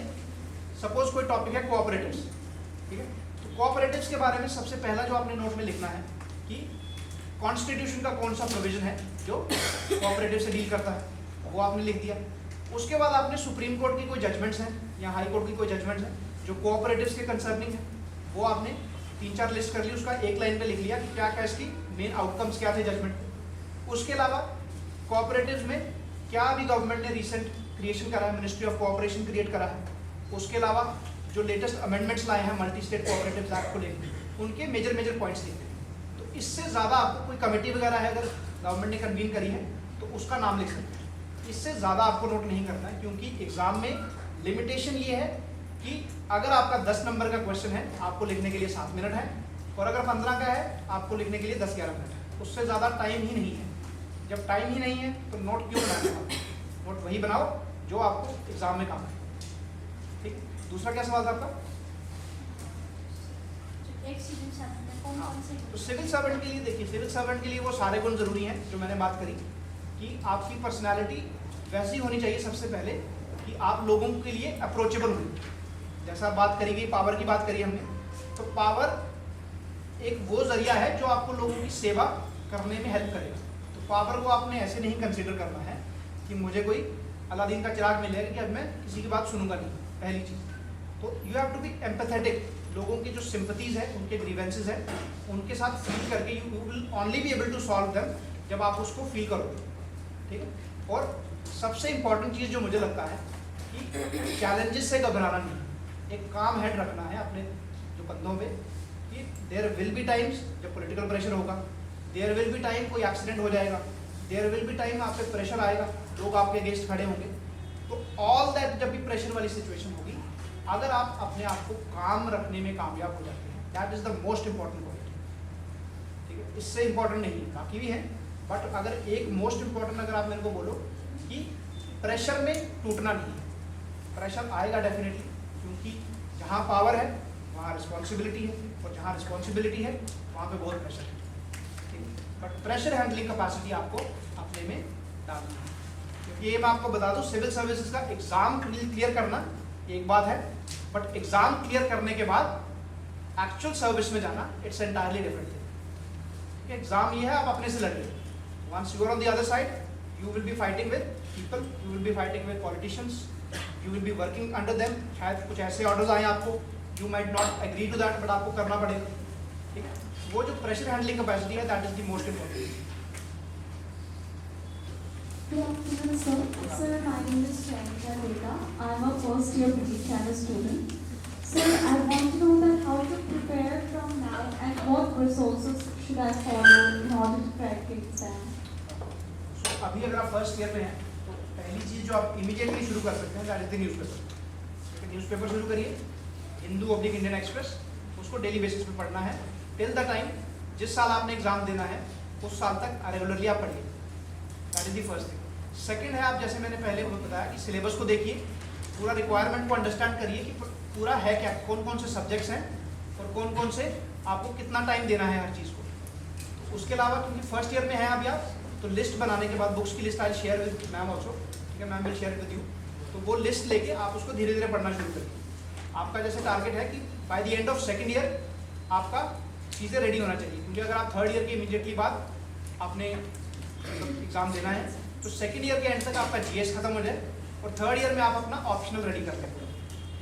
सपोज कोई टॉपिक है कोऑपरेटिव्स. ठीक है. तो कोऑपरेटिव्स के बारे में सबसे पहला जो आपने नोट में लिखना है कि कॉन्स्टिट्यूशन का कौन सा प्रोविजन है जो कोऑपरेटिव से डील करता है, वो आपने लिख दिया. उसके बाद आपने सुप्रीम कोर्ट की कोई जजमेंट्स हैं या हाई कोर्ट की कोई जजमेंट्स हैं जो कोऑपरेटिव्स के कंसर्निंग है, वो आपने 3-4 लिस्ट कर ली, उसका एक लाइन पे लिख लिया कि क्या क्या इसकी मेन आउटकम्स क्या थे जजमेंट. उसके अलावा कोऑपरेटिव्स में क्या अभी गवर्नमेंट ने रिसेंट क्रिएशन करा है, मिनिस्ट्री ऑफ कोऑपरेशन क्रिएट करा है. उसके अलावा जो लेटेस्ट अमेंडमेंट्स लाए हैं मल्टी स्टेट कोऑपरेटिव्स एक्ट को लेकर, उनके मेजर पॉइंट्स लिखते हैं. तो इससे ज़्यादा आपको कोई कमेटी वगैरह है अगर गवर्नमेंट ने कन्वीन करी है तो उसका नाम लिख सकते हैं. इससे ज़्यादा आपको नोट नहीं करना है, क्योंकि एग्जाम में लिमिटेशन ये है कि अगर आपका 10 नंबर का क्वेश्चन है आपको लिखने के लिए 7 मिनट है, और अगर 15 का है आपको लिखने के लिए 10-11 मिनट है. उससे ज़्यादा टाइम ही नहीं है. जब टाइम ही नहीं है तो नोट क्यों बनाना. नोट वही बनाओ जो आपको एग्जाम में काम है. ठीक है. दूसरा क्या सवाल था आपका? एक सिविल सर्वेंट में कौन कौन से तो सिविल सर्वेंट के लिए देखिए, सिविल सर्वेंट के लिए वो सारे गुण जरूरी हैं जो मैंने बात करी कि आपकी पर्सनालिटी वैसी होनी चाहिए सबसे पहले कि आप लोगों के लिए अप्रोचेबल हो. जैसा बात करी गई पावर की बात करी हमने, तो पावर एक वो जरिया है जो आपको लोगों की सेवा करने में हेल्प करेगा. तो पावर को आपने ऐसे नहीं कंसीडर करना है कि मुझे कोई अलादीन का चिराग मिलेगा कि अब मैं किसी की बात सुनूंगा नहीं. पहली चीज़ तो you have to be empathetic. लोगों की जो सिंपथीज है, उनके ग्रीवेंसेज हैं, उनके साथ फील करके you will only be able to solve them जब आप उसको फील करोगे. ठीक है. और सबसे इम्पॉर्टेंट चीज़ जो मुझे लगता है कि चैलेंजेस से घबराना नहीं. एक काम हेड रखना है अपने जो बंदों पे कि देयर विल बी टाइम्स जब पॉलिटिकल प्रेशर होगा, देयर विल बी टाइम कोई एक्सीडेंट हो जाएगा, देयर विल बी टाइम आप पे प्रेशर आएगा, लोग आपके अगेंस्ट खड़े होंगे। तो ऑल दैट जब भी प्रेशर वाली सिचुएशन होगी, अगर आप अपने आप को काम रखने में कामयाब हो जाते हैं, that is the most important quality. ठीक है, इससे इंपॉर्टेंट नहीं है, बाकी भी है, बट अगर एक मोस्ट इंपॉर्टेंट अगर आप मेरे को बोलो कि प्रेशर में टूटना नहीं है। प्रेशर आएगा डेफिनेटली, क्योंकि जहाँ पावर है वहाँ रिस्पॉन्सिबिलिटी है, और जहाँ रिस्पॉन्सिबिलिटी है वहाँ पे बहुत प्रेशर है। ठीक है, बट प्रेशर हैंडलिंग कैपेसिटी आपको अपने में डालनी है। क्योंकि ये मैं आपको बता दूं, सिविल सर्विसेज का एग्जाम क्लियर करना एक बात है, बट एग्जाम क्लियर करने के बाद एक्चुअल सर्विस में जाना it's entirely different thing. Exam ये है, आप अपने से लड़िए। Once you are on the other side, you will be fighting with people, you will be fighting with politicians, you will be working under them. शायद कुछ ऐसे ऑर्डर्स आए आपको, you might not agree to that, but आपको करना पड़ेगा। ठीक है, वो जो प्रेशर हैंडलिंग कैपेसिटी है, that is the most important. Good afternoon, sir. Sir, my name is Chanika Leda. I am a first year British Canada student. Sir, I want to know that how to prepare from now and what resources should I follow in order to crack the exam. So, अभी अगर आप फर्स्ट ईयर में हैं, तो पहली चीज़ जो आप इमीडिएटली शुरू कर सकते हैं, that is the newspaper. Newspaper शुरू करिए, हिंदू ऑब्लिक इंडियन एक्सप्रेस, उसको डेली बेसिस पे पढ़ना है टिल द टाइम जिस साल आपने एग्जाम देना है उस साल तक रेगुलरली आप पढ़िए। That is the first thing. Second है, आप जैसे मैंने पहले बताया कि सिलेबस को देखिए, पूरा रिक्वायरमेंट को अंडरस्टैंड करिए कि पूरा है क्या, कौन कौन से सब्जेक्ट्स हैं और कौन कौन से आपको कितना टाइम देना है हर चीज़ को। तो उसके अलावा क्योंकि फर्स्ट ईयर में है अभी आप, तो लिस्ट बनाने के बाद बुक्स की list I share with ma'am also. ठीक है, ma'am will share with you. तो वो लिस्ट लेके आप उसको धीरे धीरे पढ़ना शुरू करिए। आपका जैसे टारगेट है कि by the end of second year आपका चीज़ें रेडी होना चाहिए, क्योंकि अगर आप थर्ड ईयर के इमीडिएटली बाद आपने एग्ज़ाम देना है तो सेकेंड ईयर के एंड तक आपका जीएस खत्म हो जाए और थर्ड ईयर में आप अपना ऑप्शनल रेडी कर लें,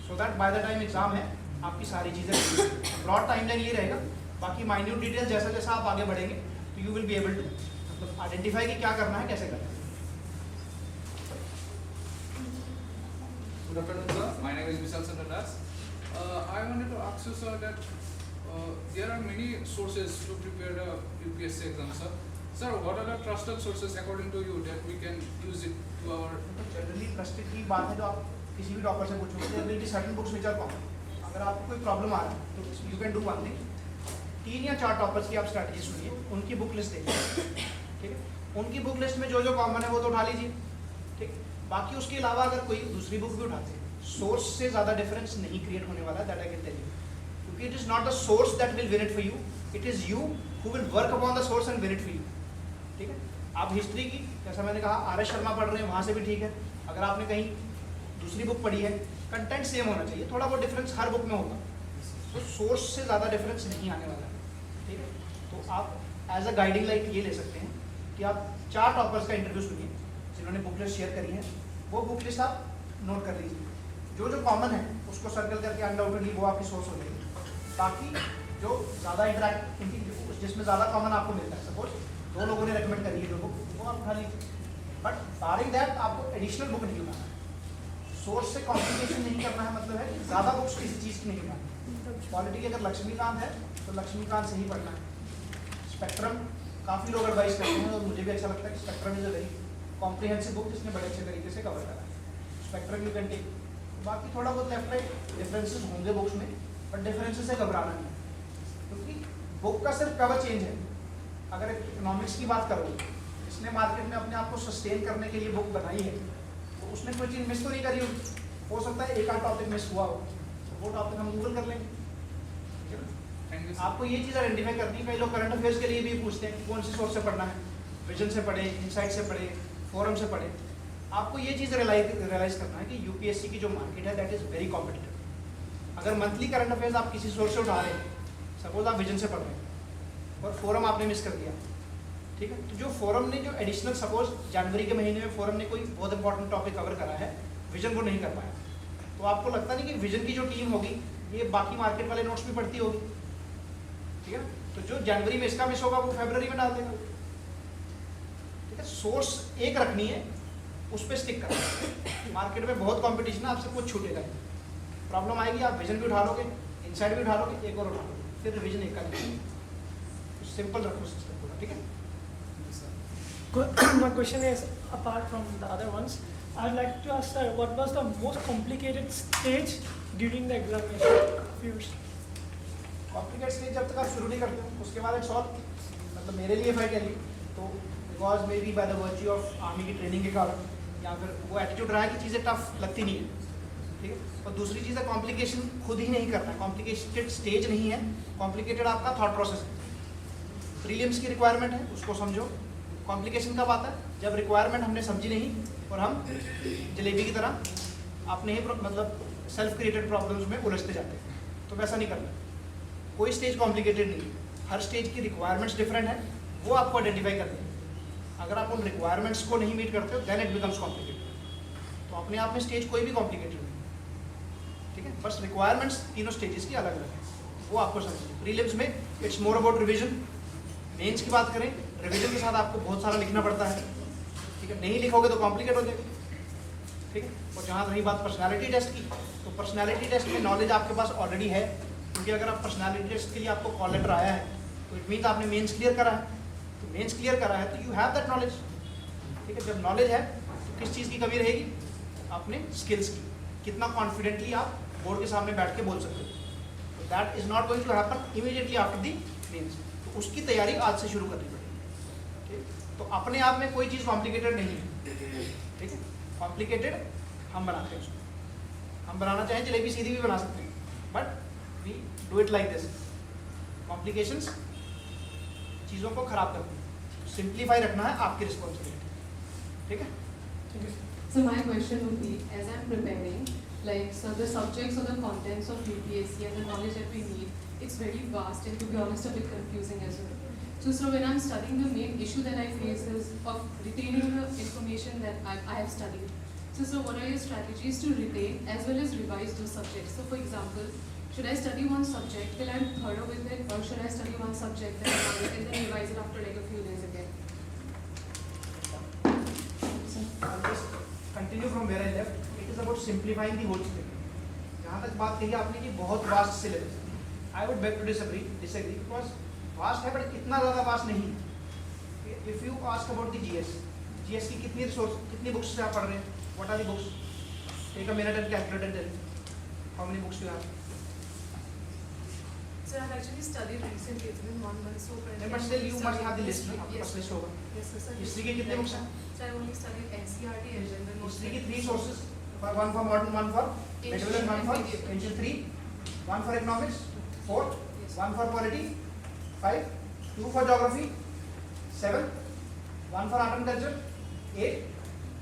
so that by the time exam है आपकी सारी चीज़ें। ब्रॉड टाइमलाइन ये रहेगा, बाकी माइन्यूट डिटेल जैसा जैसा आप आगे बढ़ेंगे तो you will be able to मतलब आइडेंटिफाई कि क्या करना है, कैसे करना है। Good afternoon, sir. My name is Vishal Chandra Das. I wanted to ask you, sir, that there are many sources to prepare the UPSC exam, sir. Sir, what are the trusted sources according to you that we can use it to our? Generally trusted की बात है, जो आप किसी भी टॉपर से पूछोगे, there will be certain books which are common. अगर आपको कोई प्रॉब्लम आ रहा है तो you can do one thing, 3 या 4 टॉपर्स की आप स्ट्रैटेजी सुनिए, उनकी बुक लिस्ट देखिए। ठीक है, उनकी बुक लिस्ट में जो जो कॉमन है वो तो उठा लीजिए। ठीक, बाकी उसके अलावा अगर कोई दूसरी बुक भी उठाते हैं, सोर्स से ज़्यादा डिफरेंस नहीं क्रिएट होने वाला है, that I can tell you, क्योंकि it is not the source that will win it for you, it is you who will work upon the source and win it for you. ठीक है, आप हिस्ट्री की जैसा मैंने कहा आर.एस. शर्मा पढ़ रहे हैं, वहाँ से भी ठीक है। अगर आपने कहीं दूसरी बुक पढ़ी है, कंटेंट सेम होना चाहिए, थोड़ा बहुत डिफरेंस हर बुक में होगा, तो सोर्स से ज़्यादा डिफरेंस नहीं आने वाला है। ठीक है, तो आप एज अ गाइडिंग लाइट ये ले सकते हैं कि आप 4 टॉपर्स का इंटरव्यू सुनिए जिन्होंने बुक लिस्ट शेयर करी है, वो बुक लिस्ट आप नोट कर लीजिए, जो जो कॉमन है उसको सर्कल करके अनडाउटेडली वो आपकी सोर्स हो जाएगी। बाकी जो ज़्यादा इंटरेक्ट जिसमें ज़्यादा कॉमन आपको मिलता है, सपोज 2 लोगों ने रेकमेंड करी है जो बुक, वो आप उठा लीजिए, बट बारिंग दैट आपको एडिशनल बुक नहीं उठाना है। सोर्स से कॉम्प्लिकेशन नहीं करना है, मतलब है कि ज़्यादा बुक्स किसी चीज़ की नहीं उठानी। पॉलिटी की अगर लक्ष्मीकांत है तो लक्ष्मीकांत से ही पढ़ना है। स्पेक्ट्रम काफ़ी लोग एडवाइस करते हैं और मुझे भी अच्छा लगता है कि spectrum is a very comprehensive book जिसने बड़े अच्छे तरीके से कवर करा है। Spectrum you can take. बाकी थोड़ा बहुत लेफ्ट राइट डिफरेंसेस होंगे बुक्स में, बट डिफरेंसेस से घबराना नहीं, क्योंकि बुक का सिर्फ कवर चेंज है। अगर इकोनॉमिक्स की बात करो, इसने मार्केट में अपने आप को सस्टेन करने के लिए बुक बनाई है, तो उसने कोई चीज़ मिस तो नहीं करी होगी। हो सकता है एक आध टॉपिक मिस हुआ हो, तो वो टॉपिक हम गूगल कर लेंगे। Thank you, sir. आपको ये चीज़ आइडेंटिफाई करनी है। कई लोग करंट अफेयर्स के लिए भी पूछते हैं कि कौन सी सोर्स से पढ़ना है, विजन से पढ़े, इनसाइट से पढ़े, फोरम से पढ़े। आपको ये चीज़ रियलाइज़ करना है कि यूपीएससी की जो मार्केट है दैट इज़ वेरी कॉम्पिटिटिव। अगर मंथली करंट अफेयर्स आप किसी सोर्स से उठा रहे हैं, सपोज आप विजन से पढ़ रहे हैं और फोरम आपने मिस कर दिया, ठीक है, तो जो फोरम ने जो एडिशनल, सपोज जनवरी के महीने में फोरम ने कोई बहुत इंपॉर्टेंट टॉपिक कवर करा है, विजन वो नहीं कर पाया, तो आपको लगता नहीं कि विजन की जो टीम होगी ये बाकी मार्केट वाले नोट्स भी पढ़ती होगी, ठीक है, तो जो जनवरी में इसका मिस होगा वो फरवरी में डाल देगा। ठीक है, सोर्स एक रखनी है, उस पर स्टिक करना है। मार्केट में बहुत कंपटीशन है, आपसे कुछ छूटेगा नहीं। प्रॉब्लम आएगी, आप विजन भी उठा लोगे, इनसाइड भी उठा लोगे, एक और उठा लोगे, फिर रिवीजन एक का सिंपल रखो सिस्टम पूरा, ठीक है? My question is, apart from the other ones, I'd like to ask, sir, what was the most complicated stage during the examination of yours? Complicate stage जब तक आप शुरू नहीं करते हो उसके बाद इट्स ऑल, मतलब मेरे लिए फाइट है तो because may be by the virtue of army की ट्रेनिंग के कारण या फिर वो एटीट्यूड रहा है कि चीज़ें टफ लगती नहीं है, ठीक है? और दूसरी चीज़ है कॉम्प्लिकेशन खुद ही नहीं करना है, कॉम्प्लिकेटेड स्टेज नहीं है, कॉम्प्लिकेटेड आपका थॉट प्रोसेस है। प्रीलिम्स की रिक्वायरमेंट है, उसको समझो। कॉम्प्लिकेशन कब आता है? जब रिक्वायरमेंट हमने समझी नहीं और हम जलेबी की तरह अपने ही मतलब सेल्फ क्रिएटेड प्रॉब्लम्स में उलझते जाते हैं, तो वैसा नहीं करना। कोई स्टेज कॉम्प्लिकेटेड नहीं है, हर स्टेज की रिक्वायरमेंट्स डिफरेंट है, वो आपको आइडेंटिफाई करनी है। अगर आप उन रिक्वायरमेंट्स को नहीं मीट करते हो देन इट बिकम्स कॉम्प्लिकेटेड। तो अपने आप में स्टेज कोई भी कॉम्प्लिकेटेड नहीं, ठीक है? बस रिक्वायरमेंट्स तीनों स्टेजेस की अलग अलग है, वो आपको समझिए। प्रीलिम्स में it's more about revision. Mains की बात करें, रिविजन के साथ आपको बहुत सारा लिखना पड़ता है, ठीक है? नहीं लिखोगे तो कॉम्प्लिकेट हो जाएगा, ठीक है? और जहाँ रही बात पर्सनालिटी टेस्ट की, तो पर्सनालिटी टेस्ट में नॉलेज आपके पास ऑलरेडी है, क्योंकि अगर आप पर्सनालिटी टेस्ट के लिए आपको कॉल लेटर आया है तो इट मीन्स आपने मेंस क्लियर करा है। तो मेंस क्लियर करा है तो यू हैव दैट नॉलेज, ठीक है? जब नॉलेज है तो किस चीज़ की कमी रहेगी? अपने स्किल्स की, कितना कॉन्फिडेंटली आप बोर्ड के सामने बैठ के बोल सकते हो। तो that is not going to happen immediately after the mains, तो उसकी तैयारी आज से शुरू करनी पड़ेगी, ठीक? तो अपने आप में कोई चीज़ कॉम्प्लिकेटेड नहीं है, ठीक है? कॉम्प्लिकेटेड हम बनाते हैं उसको, हम बनाना चाहें जलेबी सीधी भी बना सकते हैं, but we do it like this. Complications चीज़ों को खराब करती है, सिंप्लीफाई रखना है आपकी रिस्पॉन्सिबिलिटी, ठीक है? So my question would be, as I'm preparing, like, so the subjects or the contents of UPSC and the knowledge that we need, it's very vast and to be honest a bit confusing as well. So when I'm studying, the main issue that I face is of retaining the information that I have studied. So what are your strategies to retain as well as revise those subjects? So for example, should I study one subject till I'm thorough with it, or should I study one subject and then revise it after like a few days again? Continue from where I left, it is about simplifying the whole story. जहाँ तक बात कही आपने कि बहुत vast syllabus, I would beg to disagree because vast है बट इतना ज़्यादा वास्ट नहीं है। If you ask about the GS की कितनी रिसोर्स, कितनी बुक्स से आप पढ़ रहे हैं? What are the books? Take a minute and calculate and tell how many books you have. So I've actually studied recently, it's been 1 month so far. But still you must have the list, आपके पास लिस्ट होगा। Yes, sir. हिस्ट्री के कितने बुक्स हैं? So I only studied NCERT and general knowledge. History की 3 sources, one for modern, one for medieval and one for ancient 3, one for economics 4, one for polity 5, 2 for geography 7, 1 for art and culture 8,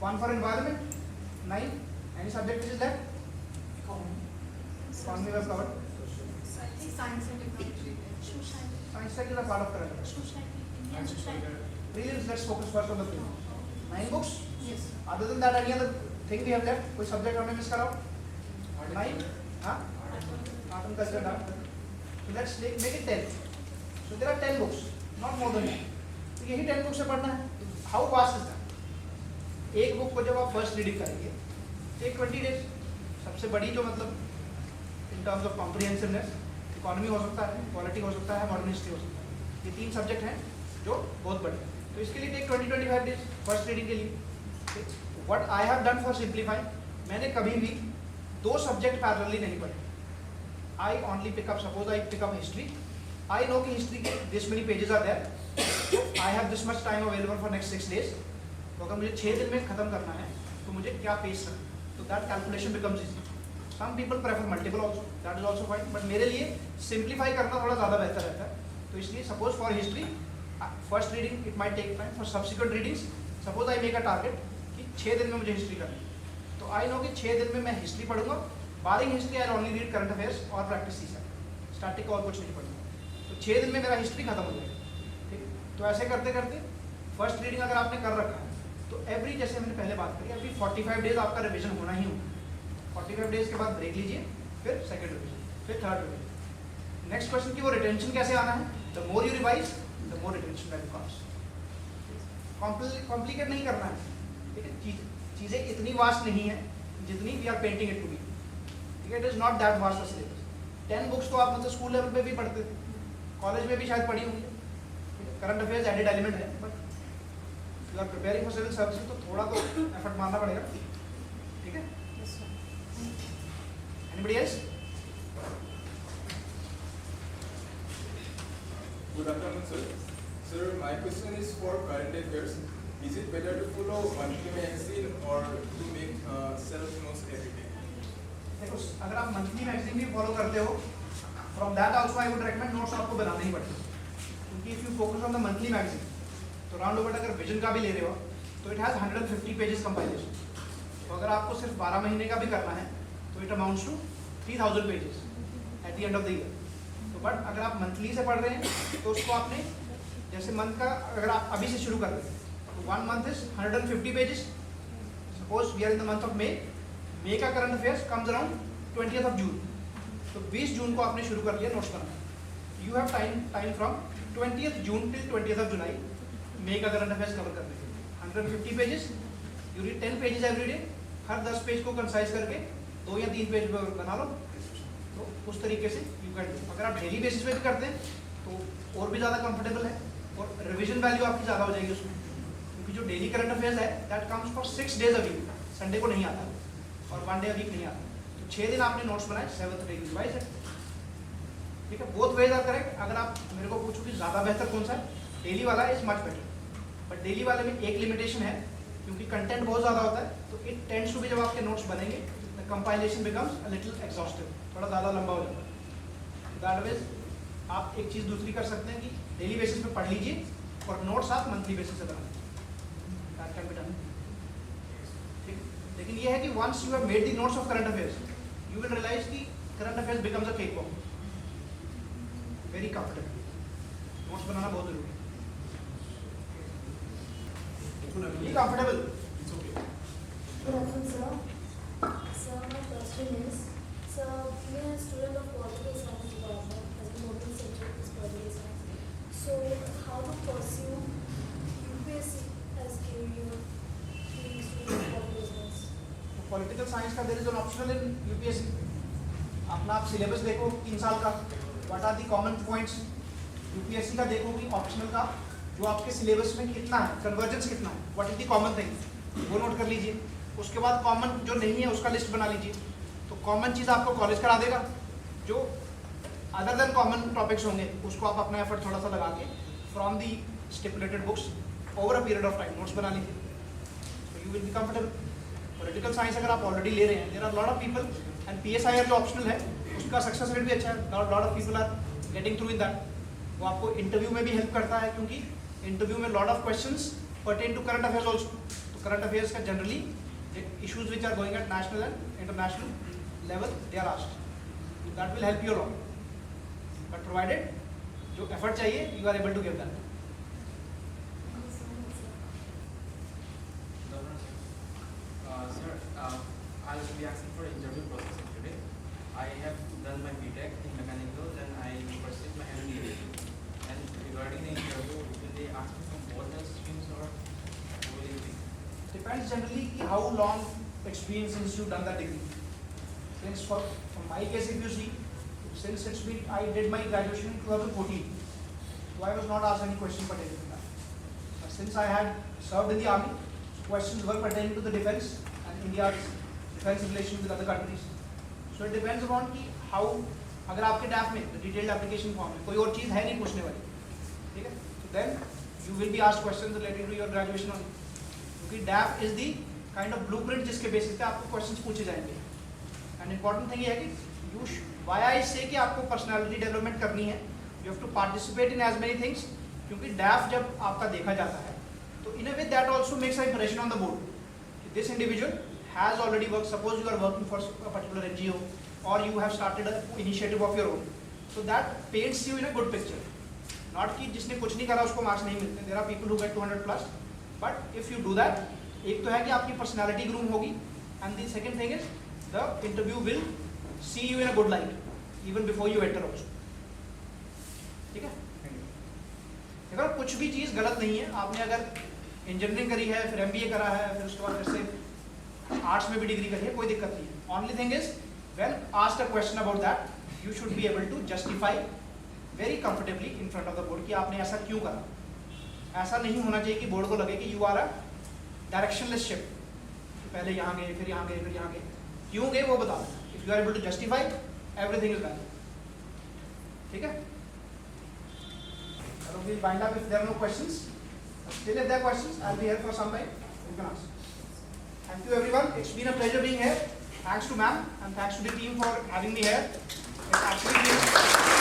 1 for environment 9. Any subject which is left? Economy we have covered. Science and technology. Science tech is a part of current affairs. Prelims, let's focus first on the prelims. 9 books? Yes. Other than that, any other thing we have left? कोई subject हमने miss करा हो? 9? हाँ? Art and culture done. So let's make it 10. So there are 10 books, not more than that. तो यही 10 books से पढ़ना है. How vast is that? एक बुक को जब आप फर्स्ट रीडिंग करेंगे, take 20 days. सबसे बड़ी जो मतलब in terms of comprehensiveness, economy हो सकता है, पॉलिटी हो सकता है, मॉडर्न हिस्ट्री हो सकता है। ये 3 सब्जेक्ट हैं जो बहुत बड़े हैं, तो इसके लिए टेक 20-25 डेज फर्स्ट रीडिंग के लिए। What I have done for simplify, मैंने कभी भी 2 सब्जेक्ट पैरेलली नहीं पढ़े। I only pick up, suppose I pick up history, I know कि हिस्ट्री के this many pages are there, I have this much time available for next 6 days, तो अगर मुझे 6 दिन में खत्म करना है तो मुझे क्या पेज करना है, तो that calculation becomes easy. Some people prefer multiple also, that is also fine, but मेरे लिए simplify करना थोड़ा ज़्यादा बेहतर रहता है। तो इसलिए suppose for history, first reading it might take time, for subsequent readings, suppose I make a target कि 6 दिन में मुझे history करनी है, तो I know कि 6 दिन में मैं history पढ़ूंगा, barring history I will only read current affairs और practice CSAT, static और कुछ नहीं पढ़ूंगा, तो 6 दिन में मेरा history खत्म हो जाएगा, ठीक। तो ऐसे करते करते first reading अगर आपने कर रखा है, तो every, जैसे हमने पहले बात करी, every 45 days आपका revision होना ही होगा। 45 डेज के बाद ब्रेक लीजिए, फिर सेकंड रिवीजन, फिर थर्ड रिवीजन। नेक्स्ट क्वेश्चन की वो रिटेंशन कैसे आना है? The more you revise the more retention value comes. Complicate नहीं करना है, ठीक है? चीज़ें इतनी वास्ट नहीं है जितनी we are painting it to be, ठीक है? It is not that vast syllabus. 10 books तो आप मतलब स्कूल लेवल पे भी पढ़ते थे, कॉलेज में भी शायद पढ़ी होंगी, करंट अफेयर्स एडेड एलिमेंट है, but you are preparing for civil services तो थोड़ा तो एफर्ट मारना पड़ेगा, ठीक है? Anybody else? Good afternoon, sir. Sir, my question is for current affairs. Is it better to follow monthly magazine or to make self notes every day? देखो, अगर आप मंथली मैगजीन भी फॉलो करते हो, from that also I would recommend notes आपको बनाने ही पड़ेंगे, क्योंकि if you focus on the monthly magazine तो राउंड अबाउट अगर विजन का भी ले रहे हो तो इट हैज 150 पेजेस कंपाइलेशन. तो अगर आपको सिर्फ 12 महीने का भी करना है तो it amounts to 3000 pages at the end of the year. तो बट अगर आप मंथली से पढ़ रहे हैं तो उसको आपने जैसे मंथ का अगर आप अभी से शुरू कर रहे हैं तो 1 month is 150 pages. Suppose we are in the month of May का current affairs comes around 20th of June. तो 20 जून को आपने शुरू कर लिया नोट्स बनाना. You have time from 20th June till 20th of July May का करंट अफेयर्स कवर करने के लिए. 150 pages, you read 10 pages every day. हर 10 पेज को कंसाइज करके 2 या 3 पेज बना लो. तो उस तरीके से यू कैन डू. अगर आप डेली बेसिस पे भी करते हैं तो और भी ज़्यादा कंफर्टेबल है और रिविजन वैल्यू आपकी ज़्यादा हो जाएगी उसमें, क्योंकि जो डेली करंट अफेयर्स है that comes for 6 days a week. Sunday को नहीं आता और 1 डे अ वीक नहीं आता. तो 6 दिन आपने नोट्स बनाए, 7th डे रिवाइज है. ठीक है, बोथ वेज आर करेक्ट. अगर आप मेरे को पूछो कि ज़्यादा बेहतर कौन सा है, डेली वाला is much better. But daily वाले में एक लिमिटेशन है, क्योंकि कंटेंट बहुत ज़्यादा होता है तो इट टेंड्स टू बी, जब आपके नोट्स बनेंगे the compilation becomes a little exhaustive, थोड़ा ज़्यादा लंबा हो जाता है. दैट मीन्स आप एक चीज़ दूसरी कर सकते हैं कि डेली बेसिस पे पढ़ लीजिए और नोट्स आप मंथली बेसिस से बनाएं. That can be done. लेकिन ये है कि once you have made the notes of current affairs you will realise कि current affairs becomes a cake walk. Very comfortable. Notes बनाना बहुत जरूरी है. Be comfortable. It's okay. Good afternoon, sir. Sir, my question is, sir, being a student of political science department, as a modern subject is political science, so how to pursue UPSC as career being a student of political science? Political science का there is an optional in UPSC. अपना आप सिलेबस देखो 3 साल का, what are the common points. UPSC का देखोगी ऑप्शनल का जो आपके सिलेबस में कितना है, कन्वर्जेंस कितना है, what is the common thing, वो नोट कर लीजिए. उसके बाद कॉमन जो नहीं है उसका लिस्ट बना लीजिए. तो कॉमन चीज़ आपको कॉलेज करा देगा, जो अदर देन कॉमन टॉपिक्स होंगे उसको आप अपना एफर्ट थोड़ा सा लगा के from the stipulated books over a period of time notes बना लीजिए. तो you will be comfortable. Political science अगर आप ऑलरेडी ले रहे हैं, there are lot of people and PSIR जो ऑप्शनल है उसका सक्सेस रेट भी अच्छा है. Lot of people are getting through in that. वो आपको इंटरव्यू में भी हेल्प करता है, क्योंकि इंटरव्यू में lot of questions pertain to current affairs also. तो करंट अफेयर्स का generally issues which are going at national and international level they are asked. That will help you lot. But provided जो एफर्ट चाहिए you are able to give that. Sir, I will be asking for interview process today. I have done my BTech in mechanical and I pursued my MBA. And regarding the interview, will they ask me from both the streams or will it be? Depends generally how long experience since you've done that degree. Since for my case, if you see, since it's been, I did my graduation in 2014, so I was not asked any question pertaining to that. But since I had served in the army, questions were pertaining to the defense and India's defense relations with other countries. So it depends upon कि how, अगर आपके DAF में डिटेल्ड एप्लीकेशन फॉर्म में कोई और चीज़ है नहीं पूछने वाली, ठीक है, तो then you will be asked questions related to your graduation only. क्योंकि DAF is the kind of blueprint जिसके बेसिस पे आपको क्वेश्चंस पूछे जाएंगे. एंड इंपॉर्टेंट थिंग ये है कि यू व्हाई आई से कि आपको पर्सनालिटी डेवलपमेंट करनी है, you have to participate in as many things. क्योंकि DAF जब आपका देखा जाता है तो in a way that also makes an impression on the board. This individual has already worked, suppose you are working for a particular NGO or you have started an initiative of your own, so that paints you in a good picture. Not कि जिसने कुछ नहीं करा उसको मार्क्स नहीं मिलते. There are people who get 200 plus, but if you do that, एक तो है कि आपकी personality groom होगी and the second thing is the interview will see you in a good light even before you enter also. ठीक है, अगर कुछ भी चीज़ गलत नहीं है, आपने अगर इंजीनियरिंग करी है, फिर MBA करा है, फिर उसके बाद फिर से आर्ट्स में भी डिग्री करी है, कोई दिक्कत नहीं है. Only thing is when asked a question about that you should be able to justify very comfortably in front of the board कि आपने ऐसा क्यों करा. ऐसा नहीं होना चाहिए कि बोर्ड को लगे कि you are a directionless ship. पहले यहाँ गए, फिर यहाँ गए, फिर यहाँ गए. क्यों गए वो बता देना. If you are able to justify, everything is valid. ठीक है? So we'll wind up if there are no questions. Still, if there are questions, I'll be here for some time. You can ask. Thank you, everyone. It's been a pleasure being here. Thanks to ma'am and thanks to the team for having me here. It's actually been